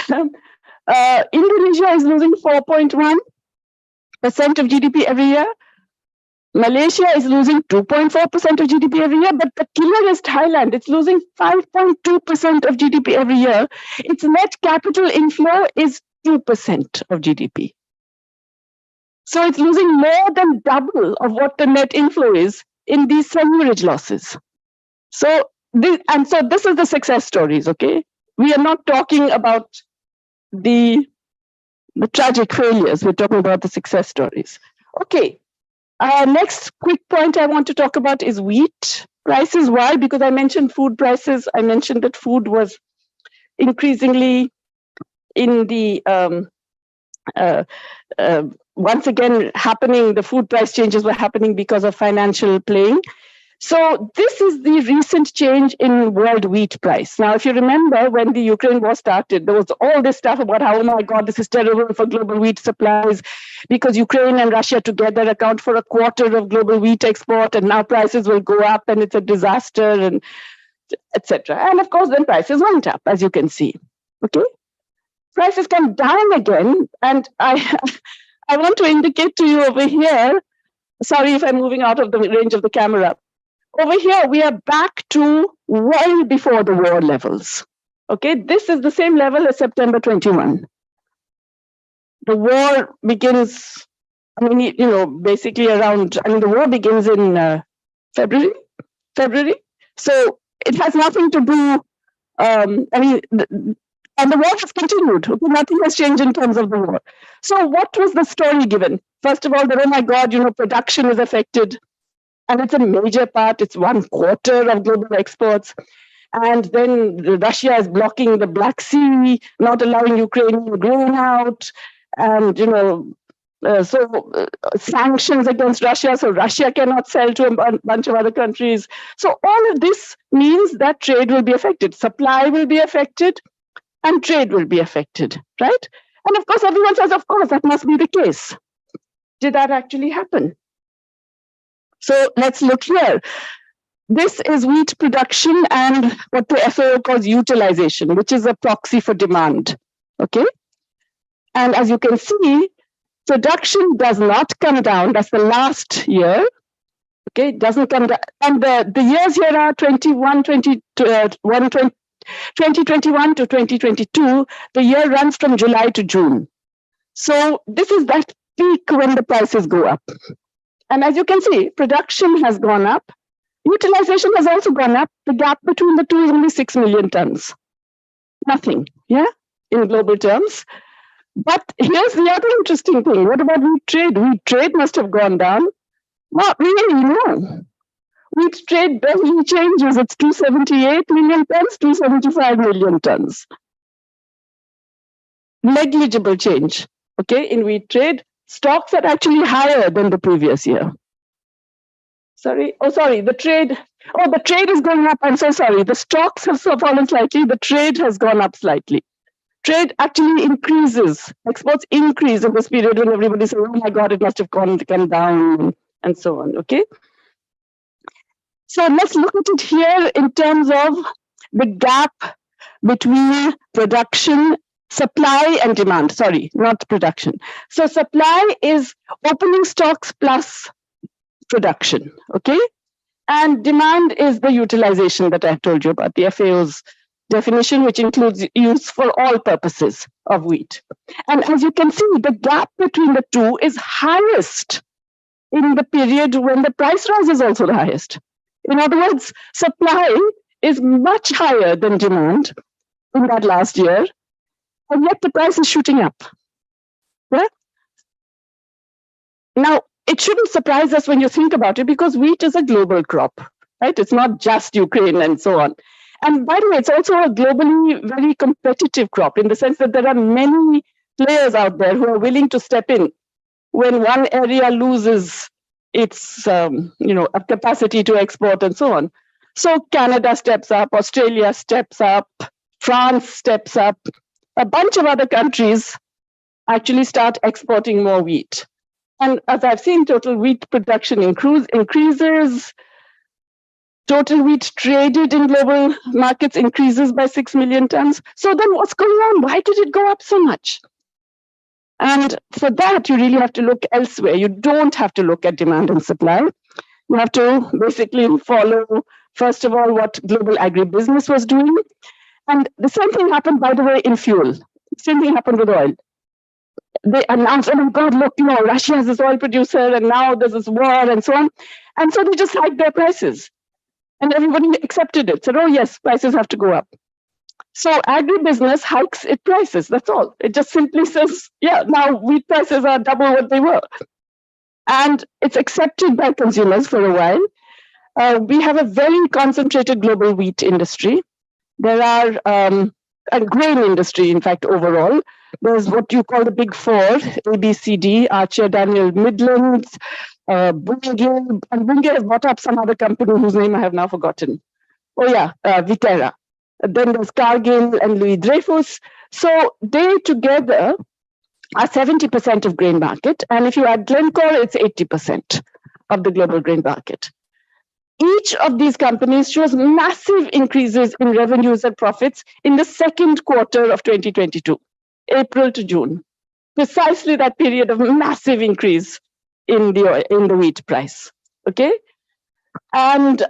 Indonesia is losing 4.1% of GDP every year. Malaysia is losing 2.4% of GDP every year, but the killer is Thailand. It's losing 5.2% of GDP every year. Its net capital inflow is 2% of GDP. So it's losing more than double of what the net inflow is in these seigniorage losses. So this is the success stories, okay? We are not talking about the tragic failures. We're talking about the success stories. Okay. Next quick point I want to talk about is wheat prices. Why? Because I mentioned food prices. I mentioned that food was increasingly in the, once again, happening, the food price changes were happening because of financial playing. So this is the recent change in world wheat price. Now, if you remember when the Ukraine war started, there was all this stuff about how, oh my God, this is terrible for global wheat supplies because Ukraine and Russia together account for 1/4 of global wheat export, and now prices will go up and it's a disaster, and etc. And of course, then prices went up, as you can see. Okay, prices come down again, and I want to indicate to you over here. Sorry if I'm moving out of the range of the camera. Over here, we are back to well before the war levels. Okay, this is the same level as September 21. The war begins, I mean, you know, basically around, I mean, the war begins in February. So it has nothing to do, I mean, and the war has continued. Okay? Nothing has changed in terms of the war. So what was the story given? First of all, that, oh my God, you know, production is affected. And it's a major part, it's 1/4 of global exports. And then Russia is blocking the Black Sea, not allowing Ukrainian grain out. And, you know, sanctions against Russia, so Russia cannot sell to a bunch of other countries. So all of this means that trade will be affected. Supply will be affected and trade will be affected, right? And of course, everyone says, of course, that must be the case. Did that actually happen? So let's look here. This is wheat production and what the FAO calls utilization, which is a proxy for demand. Okay. And as you can see, production does not come down. That's the last year. Okay, it doesn't come down. And the years here are 2021 to 2022. The year runs from July to June. So this is that peak when the prices go up. And as you can see, production has gone up. Utilization has also gone up. The gap between the two is only 6 million tons. Nothing, yeah, in global terms. But here's the other interesting thing. What about wheat trade? Wheat trade must have gone down. Not really, no. Wheat trade barely changes. It's 278 million tons, 275 million tons. Negligible change, okay, in wheat trade. Stocks are actually higher than the previous year. Sorry, the trade. Oh, the trade is going up. I'm so sorry. The stocks have fallen slightly. The trade has gone up slightly. trade actually increases. Exports increase in this period when everybody says, oh my God, it must have come down, and so on, okay? So let's look at it here in terms of the gap between production, supply and demand. Sorry, not production. So supply is opening stocks plus production, okay? And demand is the utilization that I've told you about, the FAO's definition, which includes use for all purposes of wheat. And as you can see, the gap between the two is highest in the period when the price rise is also the highest. In other words, supply is much higher than demand in that last year, and yet the price is shooting up. Yeah? Now, it shouldn't surprise us when you think about it, because wheat is a global crop, right? It's not just Ukraine and so on. And by the way, it's also a globally very competitive crop in the sense that there are many players out there who are willing to step in when one area loses its capacity to export and so on. So Canada steps up, Australia steps up, France steps up, a bunch of other countries actually start exporting more wheat. And as I've seen, total wheat production increases, total wheat traded in global markets increases by 6 million tons. So then what's going on? Why did it go up so much? And for that, you really have to look elsewhere. You don't have to look at demand and supply. You have to basically follow, first of all, what global agribusiness was doing. And the same thing happened, by the way, in fuel. Same thing happened with oil. They announced, oh my God, look, Russia is this oil producer, and now there's this war and so on. And so they just hiked their prices. And everybody accepted it. Said, oh yes, prices have to go up. So agribusiness hikes its prices, that's all. It just simply says, yeah, now wheat prices are double what they were. And it's accepted by consumers for a while. We have a very concentrated global wheat industry. There are a grain industry, in fact, overall. There's what you call the big four, ABCD, Archer, Daniel, Midlands, Bunge, and Bunge has bought up some other company whose name I have now forgotten. Oh yeah, Viterra. Then there's Cargill and Louis Dreyfus. So they together are 70% of grain market. And if you add Glencore, it's 80% of the global grain market. Each of these companies shows massive increases in revenues and profits in the second quarter of 2022, April to June. Precisely that period of massive increase in the wheat price. Okay? And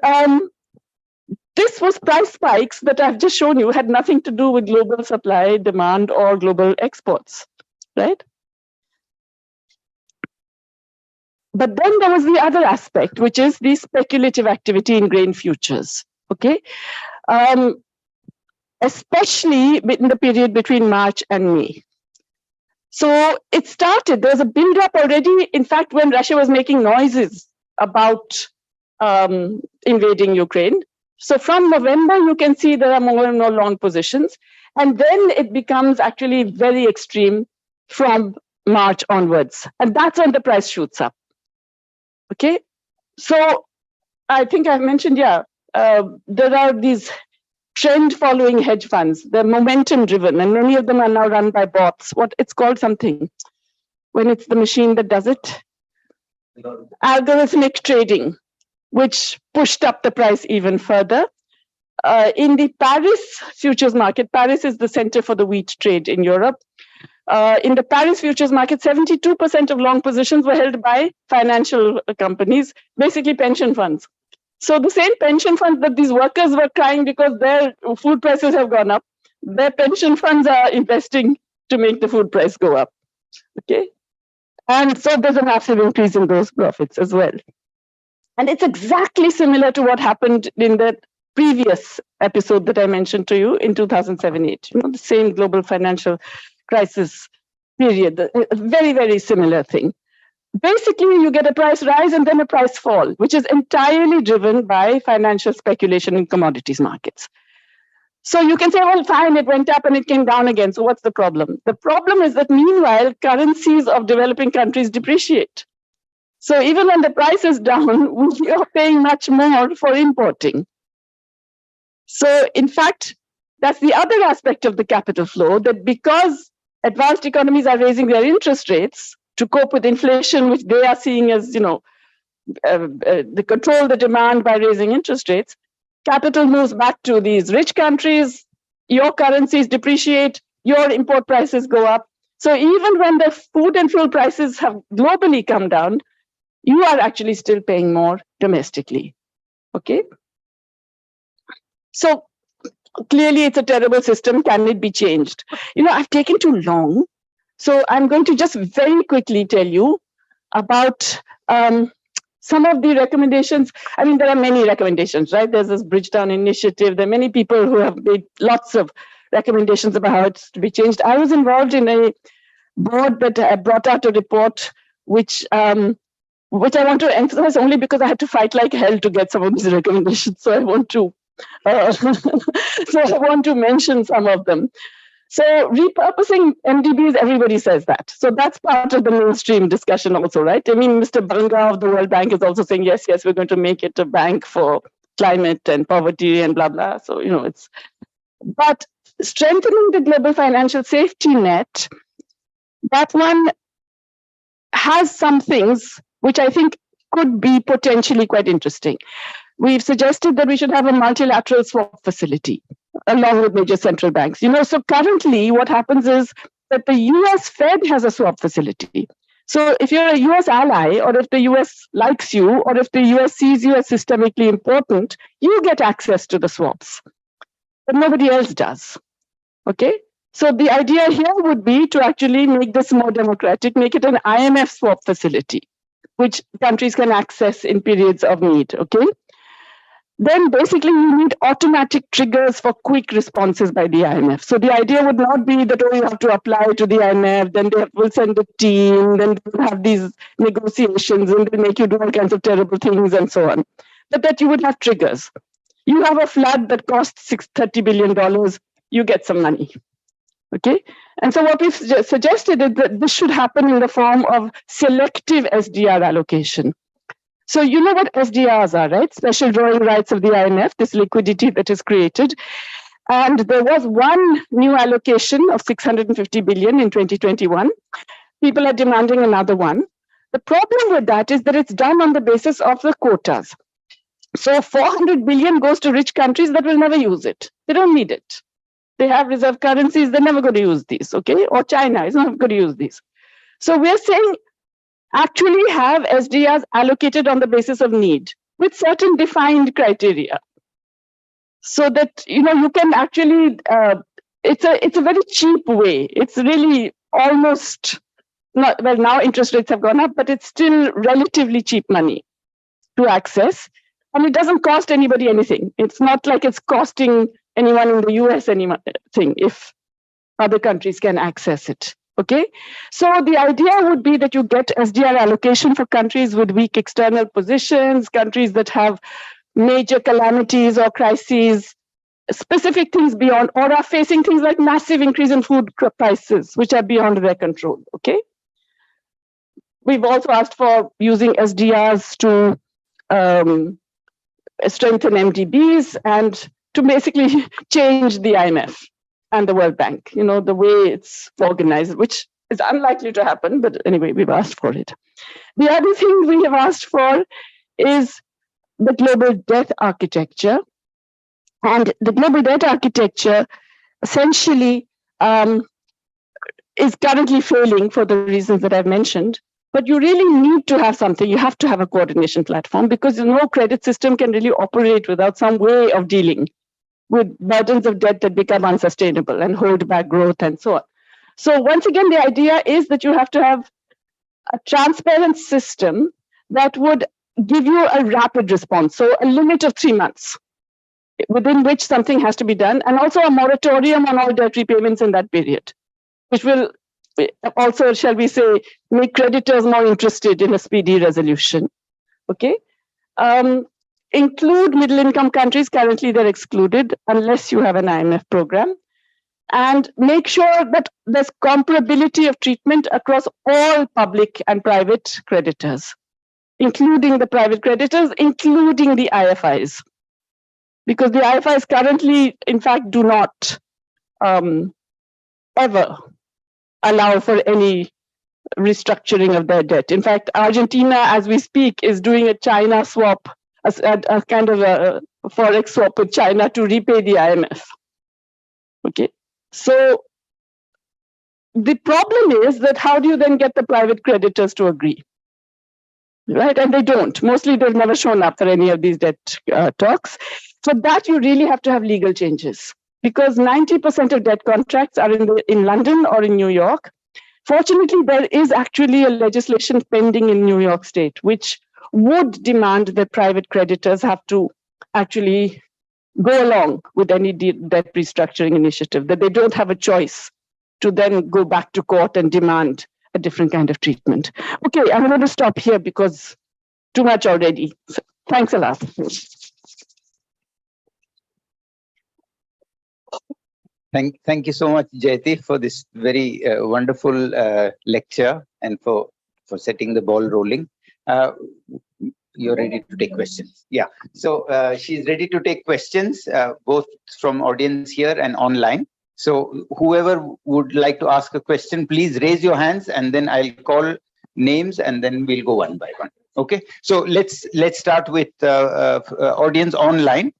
this was price spikes that I've just shown you had nothing to do with global supply, demand, or global exports, right? But then there was the other aspect, which is the speculative activity in grain futures, okay? Especially in the period between March and May. So it started, there was a build-up already, in fact, when Russia was making noises about invading Ukraine. So from November, you can see there are more and more long positions. And then it becomes actually very extreme from March onwards. And that's when the price shoots up. Okay, so I think I've mentioned, there are these trend following hedge funds. They're momentum driven, and many of them are now run by bots. What it's called something when it's the machine that does it? Algorithmic trading, which pushed up the price even further. In the Paris futures market, Paris is the center for the wheat trade in Europe. In the Paris futures market, 72% of long positions were held by financial companies, basically pension funds. So the same pension funds that these workers were crying because their food prices have gone up, their pension funds are investing to make the food price go up. Okay, and so there's a massive increase in those profits as well. And it's exactly similar to what happened in the previous episode that I mentioned to you in 2007-8. The same global financial crisis period, a very, very similar thing. Basically, you get a price rise and then a price fall, which is entirely driven by financial speculation in commodities markets. So you can say, well, fine, it went up and it came down again. So what's the problem? The problem is that meanwhile, currencies of developing countries depreciate. So even when the price is down, we are paying much more for importing. So in fact, That's the other aspect of the capital flow, that because advanced economies are raising their interest rates to cope with inflation, which they are seeing as, the control the demand by raising interest rates, capital moves back to these rich countries, your currencies depreciate, your import prices go up. So even when the food and fuel prices have globally come down, you are actually still paying more domestically. Okay? So clearly it's a terrible system. Can it be changed? I've taken too long. So I'm going to just very quickly tell you about some of the recommendations. I mean, there are many recommendations, right? There's this Bridgetown initiative. There are many people who have made lots of recommendations about how it's to be changed. I was involved in a board that brought out a report which I want to emphasize only because I had to fight like hell to get some of these recommendations. So I want to mention some of them. So repurposing MDBs, everybody says that. So that's part of the mainstream discussion also, right? I mean, Mr. Banga of the World Bank is also saying, yes, we're going to make it a bank for climate and poverty and blah, blah. So, but strengthening the global financial safety net, that one has some things which I think could be potentially quite interesting. We've suggested that we should have a multilateral swap facility along with major central banks. So currently what happens is that the US Fed has a swap facility. So if you're a US ally, or if the US likes you, or if the US sees you as systemically important, you get access to the swaps, but nobody else does. Okay? So the idea here would be to actually make this more democratic, make it an IMF swap facility, which countries can access in periods of need. Okay? Then basically you need automatic triggers for quick responses by the IMF. So the idea would not be that, you have to apply to the IMF, then they will send a team, then they'll have these negotiations and they make you do all kinds of terrible things and so on. But that you would have triggers. You have a flood that costs $30 billion, you get some money. Okay? And so what we've suggested is that this should happen in the form of selective SDR allocation. So you know what SDRs are, right? Special drawing rights of the IMF, this liquidity that is created. And there was one new allocation of 650 billion in 2021. People are demanding another one. The problem with that is that it's done on the basis of the quotas. So 400 billion goes to rich countries that will never use it. They don't need it. They have reserve currencies, they're never going to use these, okay? Or China is not going to use these. So we're saying actually have SDRs allocated on the basis of need with certain defined criteria. So that, you can actually, it's a very cheap way. It's really almost, not, well, now interest rates have gone up, but it's still relatively cheap money to access. And it doesn't cost anybody anything. It's not like it's costing anyone in the US anything if other countries can access it. Okay, so the idea would be that you get SDR allocation for countries with weak external positions, countries that have major calamities or crises, specific things beyond, or are facing things like massive increase in food prices, which are beyond their control. Okay, we've also asked for using SDRs to strengthen MDBs and to basically change the IMF and the World Bank, the way it's organized, which is unlikely to happen, but anyway, we've asked for it. The other thing we have asked for is the global debt architecture. And the global debt architecture essentially is currently failing for the reasons that I've mentioned. But you really need to have something. You have to have a coordination platform because no credit system can really operate without some way of dealing with burdens of debt that become unsustainable and hold back growth and so on. So once again, the idea is that you have to have a transparent system that would give you a rapid response. So a limit of 3 months within which something has to be done, and also a moratorium on all debt repayments in that period, which will also, shall we say, make creditors more interested in a speedy resolution. Okay. Include middle-income countries. Currently, they're excluded unless you have an IMF program. And make sure that there's comparability of treatment across all public and private creditors, including the private creditors, including the IFIs. because the IFIs currently, in fact, do not ever allow for any restructuring of their debt. In fact, Argentina, as we speak, is doing a China swap, a kind of a forex swap with China to repay the IMF. Okay, so the problem is that how do you then get the private creditors to agree? Right, and they don't. Mostly they've never shown up for any of these debt talks. For that, you really have to have legal changes, because 90% of debt contracts are in London or in New York. Fortunately, there is actually a legislation pending in New York State, which would demand that private creditors have to actually go along with any debt restructuring initiative, that they don't have a choice to then go back to court and demand a different kind of treatment. Okay, I'm going to stop here because too much already. So, thanks a lot. Thank you so much, Jayati, for this very wonderful lecture and for setting the ball rolling. You're ready to take questions. Yeah, so she's ready to take questions, both from audience here and online. So whoever would like to ask a question, please raise your hands and then I'll call names and then we'll go one by one. Okay, so let's start with audience online.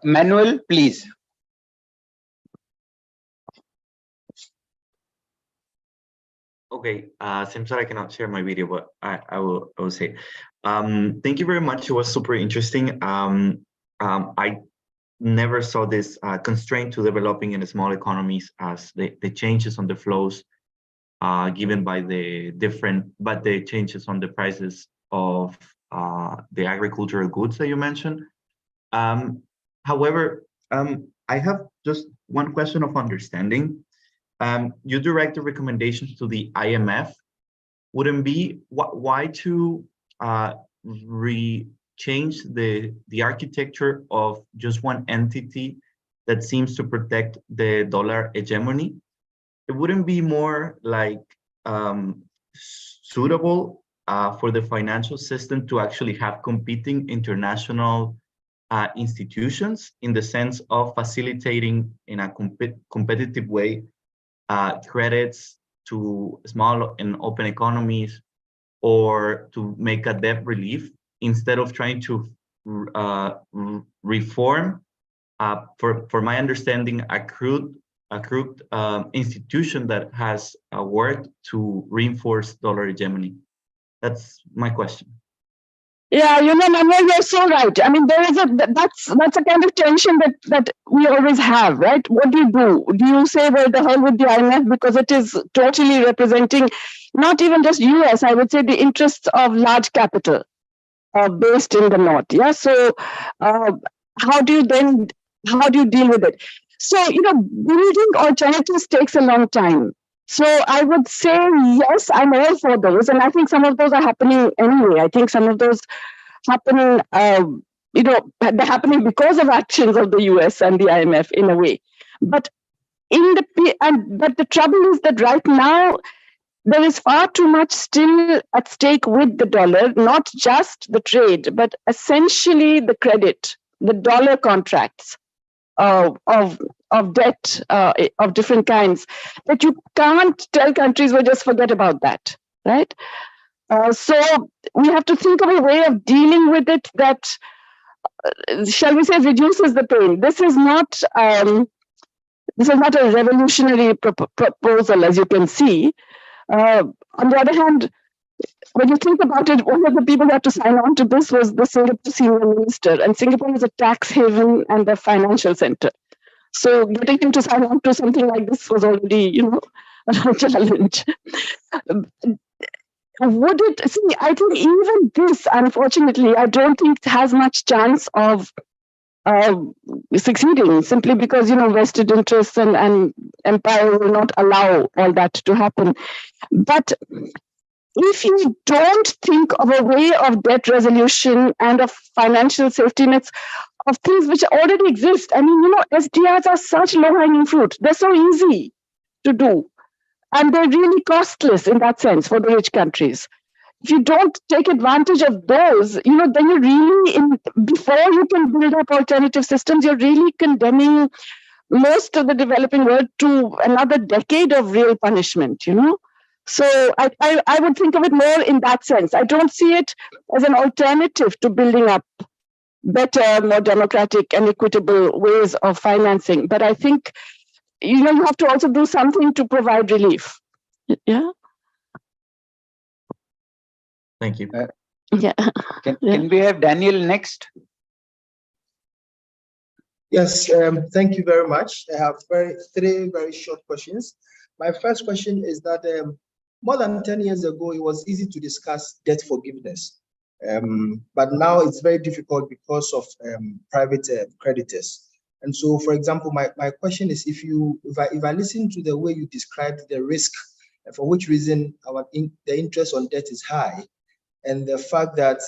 Manuel, please. Okay, seems that I cannot share my video, but I will say, thank you very much. It was super interesting. I never saw this constraint to developing in the small economies as the changes on the flows given by the changes on the prices of the agricultural goods that you mentioned. However, I have just one question of understanding. You direct the recommendations to the IMF. Wouldn't be why to change the architecture of just one entity that seems to protect the dollar hegemony? It wouldn't be more like suitable for the financial system to actually have competing international institutions in the sense of facilitating in a competitive way credits to small and open economies, or to make a debt relief, instead of trying to reform, for my understanding, a crude institution that has worked to reinforce dollar hegemony? That's my question. Yeah, Manuel, you're so right. I mean, that's a kind of tension that we always have, right? What do? Do you say, well, the hell with the IMF, because it is totally representing not even just US, I would say the interests of large capital based in the north. Yeah. So how do you deal with it? So, building alternatives takes a long time. So I would say, yes, I'm all for those. And I think some of those are happening anyway. I think some of those happening, they're happening because of actions of the US and the IMF in a way. But but the trouble is that right now, there is far too much still at stake with the dollar, not just the trade, but essentially the credit, the dollar contracts of debt of different kinds, that you can't tell countries, well, just forget about that, right? So we have to think of a way of dealing with it that, shall we say, reduces the pain. This is not a revolutionary proposal, as you can see. On the other hand, when you think about it, one of the people that had to sign on to this was the Singapore senior minister, and Singapore is a tax haven and a financial center. So getting him to sign on to something like this was already, a challenge. Would it? See, I think even this, unfortunately, I don't think it has much chance of succeeding, simply because, vested interests and empire will not allow all that to happen. But if you don't think of a way of debt resolution and of financial safety nets, of things which already exist, I mean, SDRs are such low-hanging fruit. They're so easy to do. And they're really costless in that sense for the rich countries. if you don't take advantage of those, then you're really before you can build up alternative systems, you're really condemning most of the developing world to another decade of real punishment, So I would think of it more in that sense. I don't see it as an alternative to building up better, more democratic and equitable ways of financing. But I think, you have to also do something to provide relief. Yeah. Thank you. Yeah. Can we have Daniel next? Yes, thank you very much. I have three very short questions. My first question is that more than 10 years ago, it was easy to discuss debt forgiveness. But now it's very difficult because of private creditors. And so, for example, my question is, if I listen to the way you described the risk, for which reason the interest on debt is high, and the fact that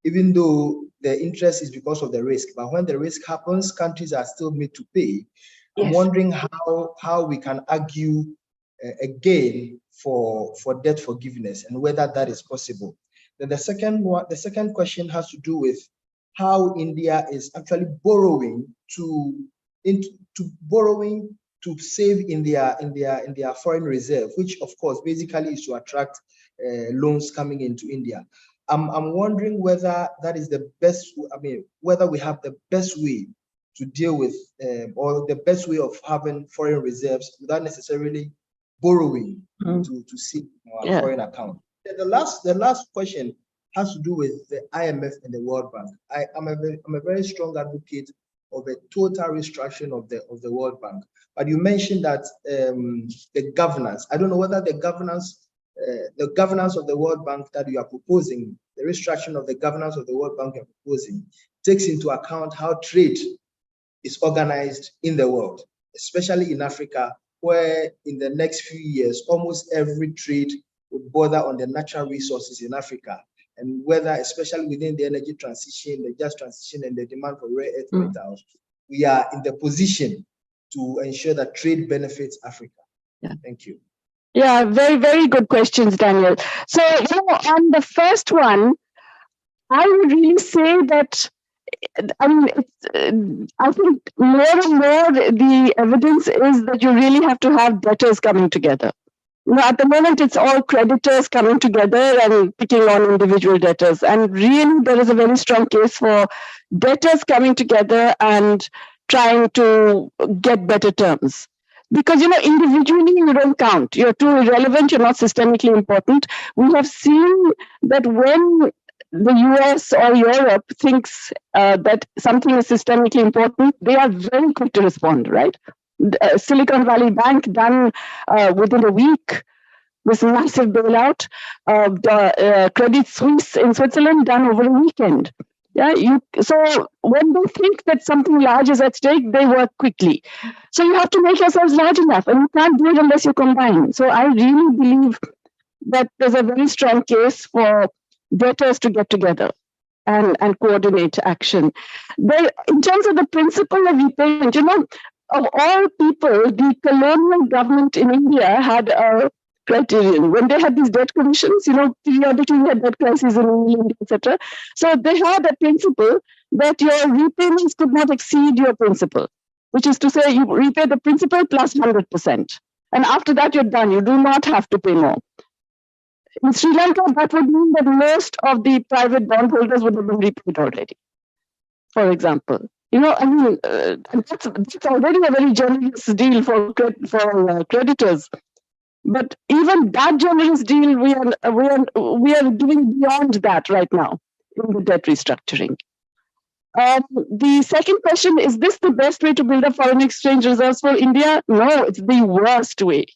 even though the interest is because of the risk, but when the risk happens, countries are still made to pay. Yes. I'm wondering how we can argue again for debt forgiveness and whether that is possible. Then the second question has to do with how India is actually borrowing to save in their foreign reserve, which of course basically is to attract loans coming into India. I'm wondering whether that is the best. Whether we have the best way to deal with, or the best way of having foreign reserves without necessarily borrowing to see our foreign account. The last question has to do with the IMF and the World Bank. I'm a very strong advocate of a total restructuring of the World Bank. But you mentioned that the governance. I don't know whether the governance of the World Bank that you are proposing, the restructuring of the governance of the World Bank you're proposing, takes into account how trade is organized in the world, especially in Africa, where in the next few years, almost every trade would border on the natural resources in Africa, and whether, especially within the energy transition, the just transition, and the demand for rare earth metals, we are in the position to ensure that trade benefits Africa. Yeah. Thank you. Yeah, very, very good questions, Daniel. So, on the first one, I would really say that, I think more and more the evidence is that you really have to have debtors coming together. At the moment, it's all creditors coming together and picking on individual debtors. And really, there is a very strong case for debtors coming together and trying to get better terms. Because, individually, you don't count. You're too irrelevant. You're not systemically important. We have seen that when the US or Europe thinks that something is systemically important, they are very quick to respond, right? Silicon Valley Bank done within a week, this massive bailout. Credit Suisse in Switzerland done over a weekend. Yeah, so when they think that something large is at stake, they work quickly. So you have to make yourselves large enough, and you can't do it unless you combine. So I really believe that there's a very strong case for debtors to get together and coordinate action. In terms of the principle of repayment, of all people, the colonial government in India had a criterion. When they had these debt commissions, periodically we had debt crises in England, etc. So they had a principle that your repayments could not exceed your principal, which is to say you repay the principal plus 100%. And after that, you're done. You do not have to pay more. In Sri Lanka, that would mean that most of the private bondholders would have been repaid already, for example. That's already a very generous deal for creditors. But even that generous deal, we are doing beyond that right now in the debt restructuring. The second question, is this the best way to build up foreign exchange reserves for India? No, it's the worst way.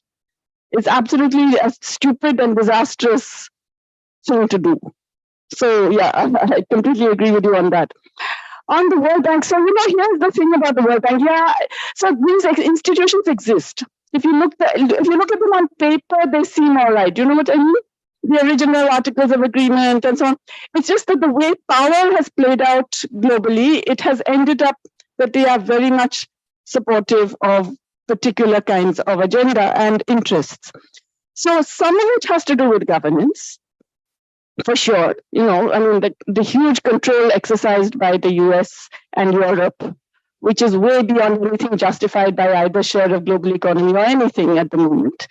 It's absolutely a stupid and disastrous thing to do. So yeah, I completely agree with you on that. On the World Bank, so here's the thing about the World Bank. Yeah, so these institutions exist. If you look at them on paper, they seem all right. You know what I mean? The original articles of agreement and so on. It's just that the way power has played out globally, it has ended up that they are very much supportive of particular kinds of agenda and interests. So some of it has to do with governance. for sure. I mean, the huge control exercised by the US and Europe, which is way beyond anything justified by either share of global economy or anything at the moment.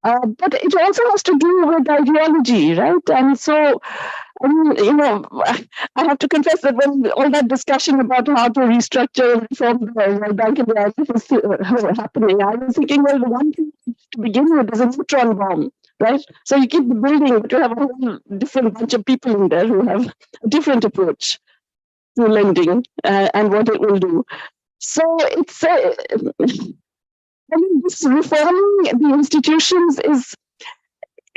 But it also has to do with ideology, right? And so, I have to confess that when all that discussion about how to restructure and reform the World Bank and the IMF was happening, I was thinking, well, the one thing to begin with is a neutron bomb, right? So you keep the building, but you have a whole different bunch of people in there who have a different approach to lending and what it will do. So it's this reforming the institutions is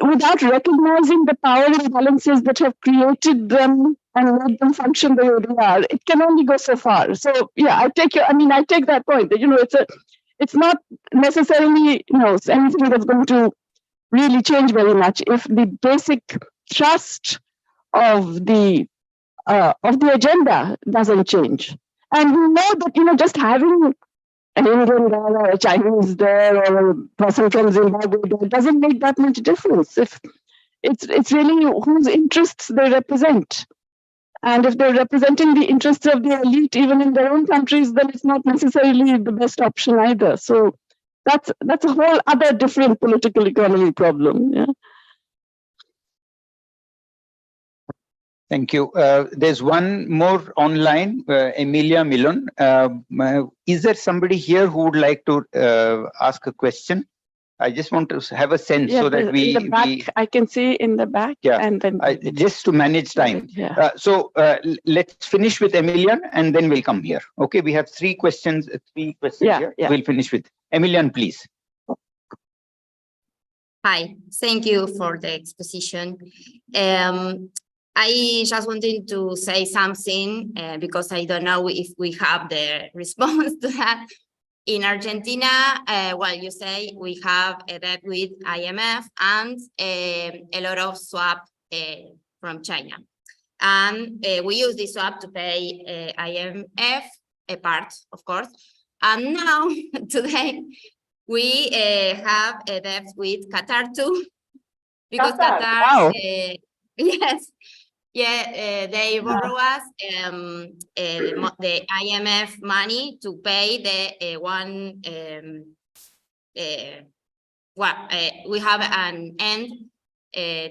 without recognizing the power imbalances that have created them and made them function the way they are. It can only go so far. So yeah, I take that point that it's not necessarily anything that's going to really change very much if the basic thrust of the agenda doesn't change. And we know that just having an Indian there or a Chinese there or a person from Zimbabwe there doesn't make that much difference. If it's really whose interests they represent. And if they're representing the interests of the elite, even in their own countries, then it's not necessarily the best option either. So that's a whole other different political economy problem. Yeah. Thank you. There's one more online, Emilia Milon. Is there somebody here who would like to ask a question? I just want to have a sense so that we... In the back, I can see in the back. Yeah, and then just to manage time. Yeah. So let's finish with Emilia and then we'll come here. Okay, we have three questions here. Yeah. We'll finish with Emilia, please. Hi, thank you for the exposition. I just wanted to say something because I don't know if we have the response to that. In Argentina, well, you say we have a debt with IMF and a lot of swap from China. And we use this swap to pay IMF, a part, of course. And now, today, we have a debt with Qatar too, because Qatar, wow. Yes, yeah, they borrow us the IMF money to pay the we have an end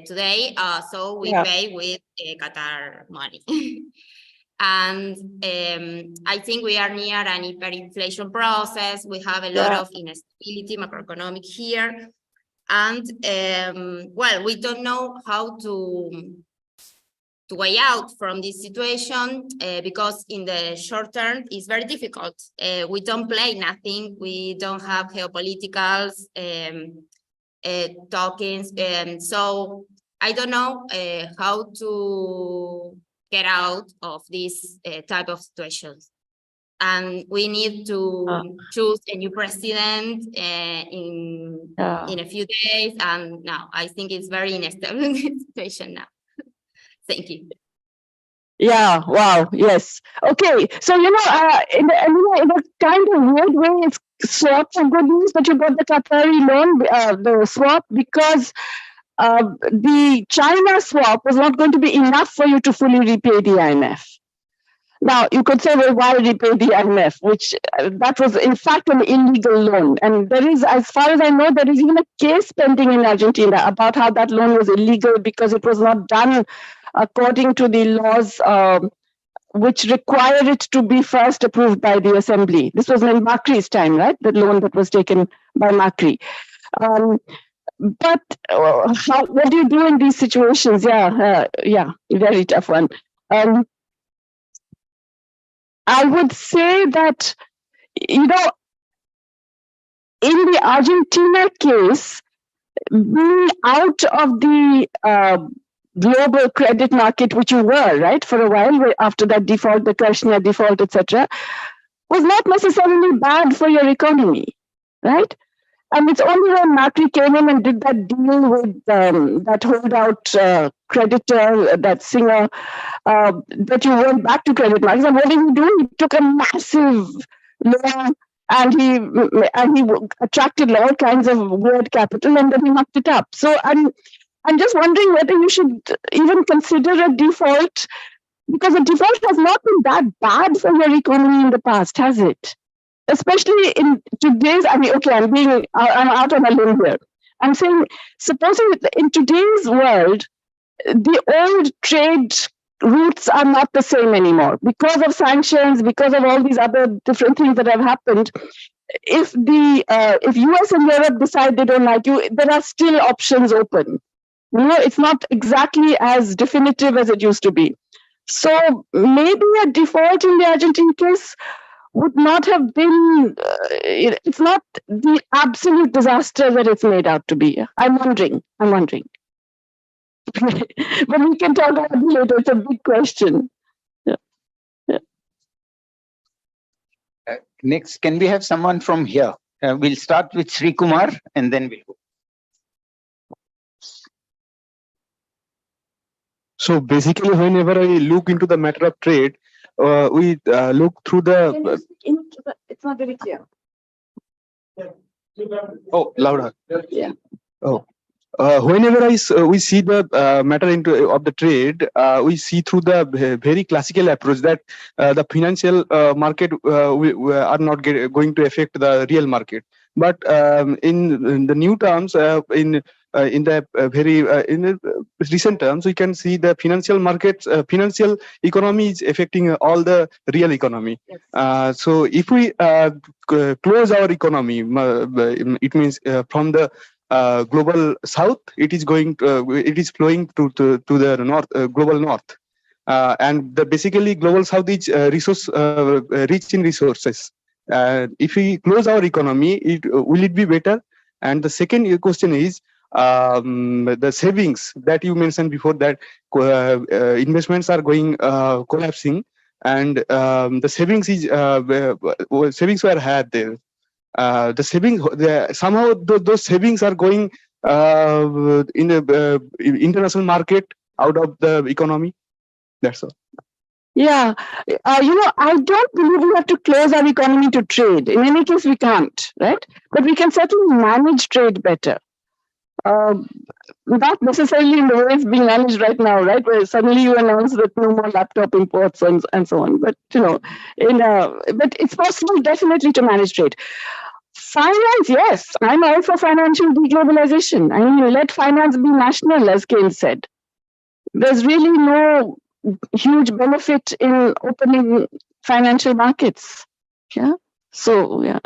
today, so we pay with Qatar money. And I think we are near an hyperinflation process. We have a lot of instability macroeconomic here. And well, we don't know how to way out from this situation because in the short term it's very difficult. We don't play nothing. We don't have geopoliticals talkings. So I don't know how to get out of this type of situations. And we need to choose a new president in a few days. And now I think it's very unstable situation now. Thank you. Yeah, wow, yes. Okay, so, in a kind of weird way, it's sort of good news that you got the Qatari loan, the swap, because the China swap was not going to be enough for you to fully repay the IMF. Now, you could say, well, why repay the IMF, which that was, in fact, an illegal loan. And there is, as far as I know, there is even a case pending in Argentina about how that loan was illegal because it was not done according to the laws which require it to be first approved by the assembly. This was in Macri's time, right? The loan that was taken by Macri. But what do you do in these situations? Yeah, very tough one. I would say that, in the Argentina case, being out of the global credit market, which you were, right, for a while after that default, the Kirchner default, etc., was not necessarily bad for your economy, right? And it's only when Macri came in and did that deal with that holdout creditor, that singer, that you went back to credit markets. And what did he do? He took a massive loan and he attracted all kinds of weird capital and then he knocked it up. So I'm just wondering whether you should even consider a default, because a default has not been that bad for your economy in the past, has it? Especially in today's, I mean, okay, I'm out on a limb here. I'm saying, supposing in today's world, the old trade routes are not the same anymore because of sanctions, because of all these other different things that have happened. If US and Europe decide they don't like you, there are still options open. You know, it's not exactly as definitive as it used to be. So maybe a default in the Argentine case would not have been, it's not the absolute disaster that it's made out to be. I'm wondering. But we can talk about it later. It's a big question. Yeah. Next, can we have someone from here? We'll start with Sri Kumar and then we'll go. So basically, whenever I look into the matter of trade, we look through the. It's not very clear. Oh, louder. Yeah. Oh. Whenever we see the matter of the trade, we see through the very classical approach that the financial market are not going to affect the real market. But in the new terms, in the recent terms, we can see the financial markets, financial economy is affecting all the real economy. Yes. So if we close our economy, it means from the global south, it is going it is flowing to the north, global north, and basically global south is rich in resources. If we close our economy, will it be better? And the second question is the savings that you mentioned before, that investments are going collapsing, and the savings is savings were had there. The savings, somehow those savings are going in the international market out of the economy. That's all. Yeah, I don't believe we have to close our economy to trade. In any case, we can't, right? But we can certainly manage trade better. Not necessarily in the way it's being managed right now, right? Where suddenly you announce that no more laptop imports and so on. But but it's possible definitely to manage trade. Finance, yes, I'm all for financial deglobalization. I mean, let finance be national, as Keynes said. There's really no huge benefit in opening financial markets. Yeah. So yeah.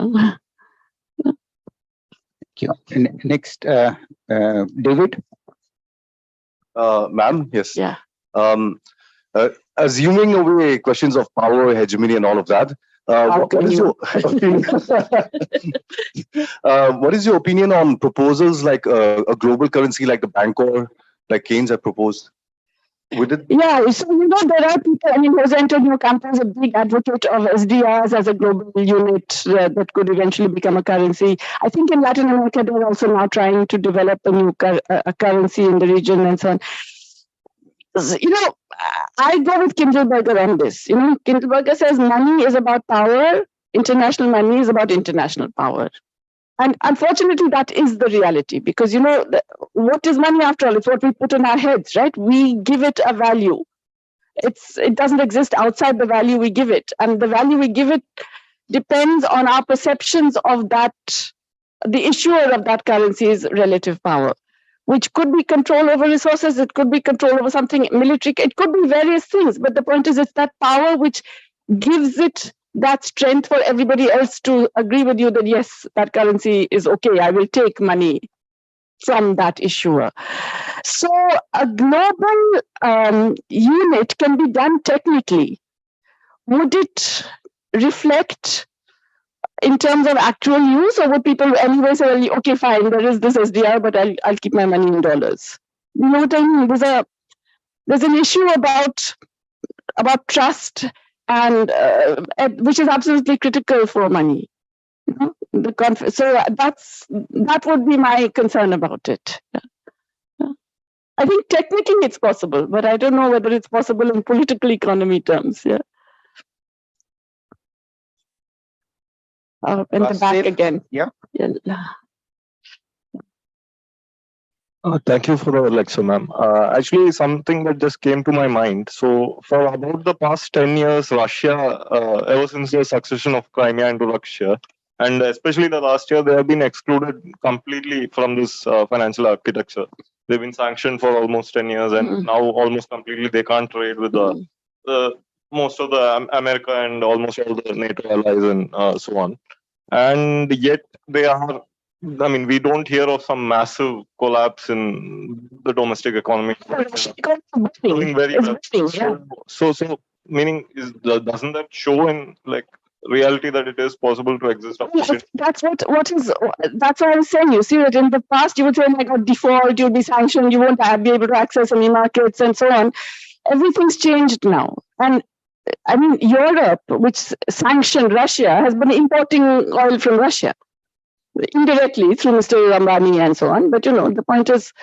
Thank you. Next, David. Ma'am, yes. Yeah. Assuming away questions of power, hegemony, and all of that, what is your opinion? What is your opinion on proposals like a global currency like the Bancor, like Keynes had proposed? Yeah, so there are people, I mean, Jose Antonio Campo is a big advocate of SDRs as a global unit that could eventually become a currency. I think in Latin America, they're also now trying to develop a new currency in the region and so on. I go with Kindleberger on this. Kindleberger says money is about power, international money is about international power. And unfortunately, that is the reality, because, what is money after all? It's what we put in our heads, right? We give it a value. It doesn't exist outside the value we give it. And the value we give it depends on our perceptions of that, the issuer of that currency's relative power, which could be control over resources, it could be control over something military, it could be various things. But the point is, it's that power which gives it that strength for everybody else to agree with you that, yes, that currency is okay, I will take money from that issuer. So a global unit can be done technically. Would it reflect in terms of actual use, or would people anyway say, well, okay, fine, there is this SDR, but I'll keep my money in dollars? You know what I mean? There's an issue about trust, and which is absolutely critical for money. So that would be my concern about it. Yeah. I think technically it's possible, but I don't know whether it's possible in political economy terms. Yeah. In the back again. Yeah. Thank you for the lecture, ma'am. Actually, something that just came to my mind. So, for about the past 10 years, Russia, ever since the succession of Crimea into Russia, and especially the last year, they have been excluded completely from this financial architecture. They've been sanctioned for almost 10 years, and now almost completely they can't trade with the most of the America and almost all the NATO allies and so on. And yet they are, I mean, we don't hear of some massive collapse in the domestic economy. Doing very well. So, meaning doesn't that show in like reality that it is possible to exist? That's what I was saying. You see that in the past you would say like a default, you'll be sanctioned, you won't be able to access any markets and so on. Everything's changed now. And I mean, Europe, which sanctioned Russia, has been importing oil from Russia indirectly through Mr. Ambani and so on. But the point is,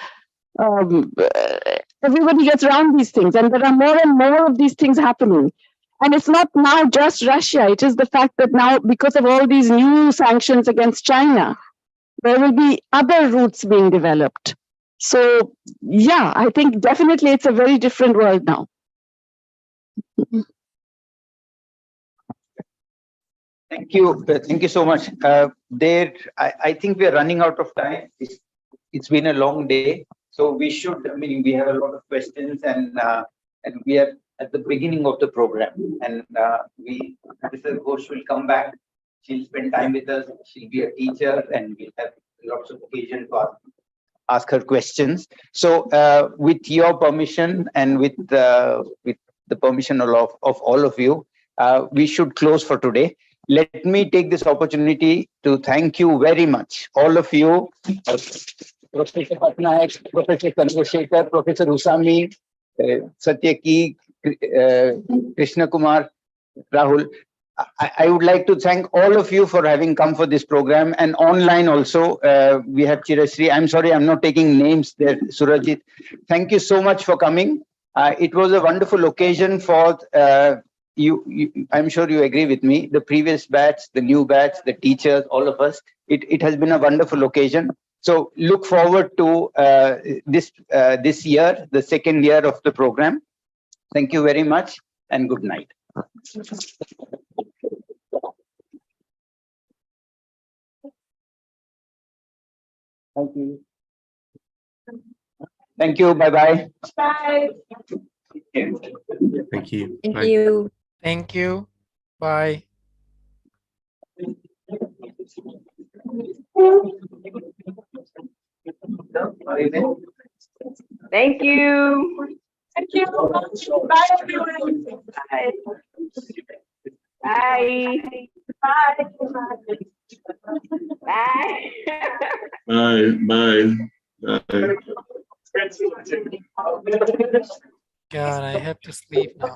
everybody gets around these things, and there are more and more of these things happening. And it's not now just Russia. It is the fact that now, because of all these new sanctions against China, there will be other routes being developed. So, yeah, I think definitely it's a very different world now. Thank you so much. I think we are running out of time. It's been a long day, so we should. I mean, we have a lot of questions, and we are at the beginning of the program. And Mr. Ghosh will come back. She'll spend time with us. She'll be a teacher, and we'll have lots of occasion to ask her questions. So, with your permission and with the permission of all of you, we should close for today. Let me take this opportunity to thank you very much, all of you, Professor Patnaik, Professor Chandrasekhar, Professor Usami, Satyaki, Krishna Kumar, Rahul. I would like to thank all of you for having come for this program, and online also. We have Chirasri. I'm sorry, I'm not taking names there. Surajit, thank you so much for coming. It was a wonderful occasion for you. I'm sure you agree with me. The previous batch, the new batch, the teachers, all of us. It has been a wonderful occasion. So look forward to this year, the second year of the program. Thank you very much, and good night. Thank you. Thank you. Bye-bye. Bye. Thank you. Thank you. Thank you. Bye. Thank you. Thank you. Bye, everyone. Bye. Bye. Bye. Bye. Bye. Bye. God, I have to sleep now.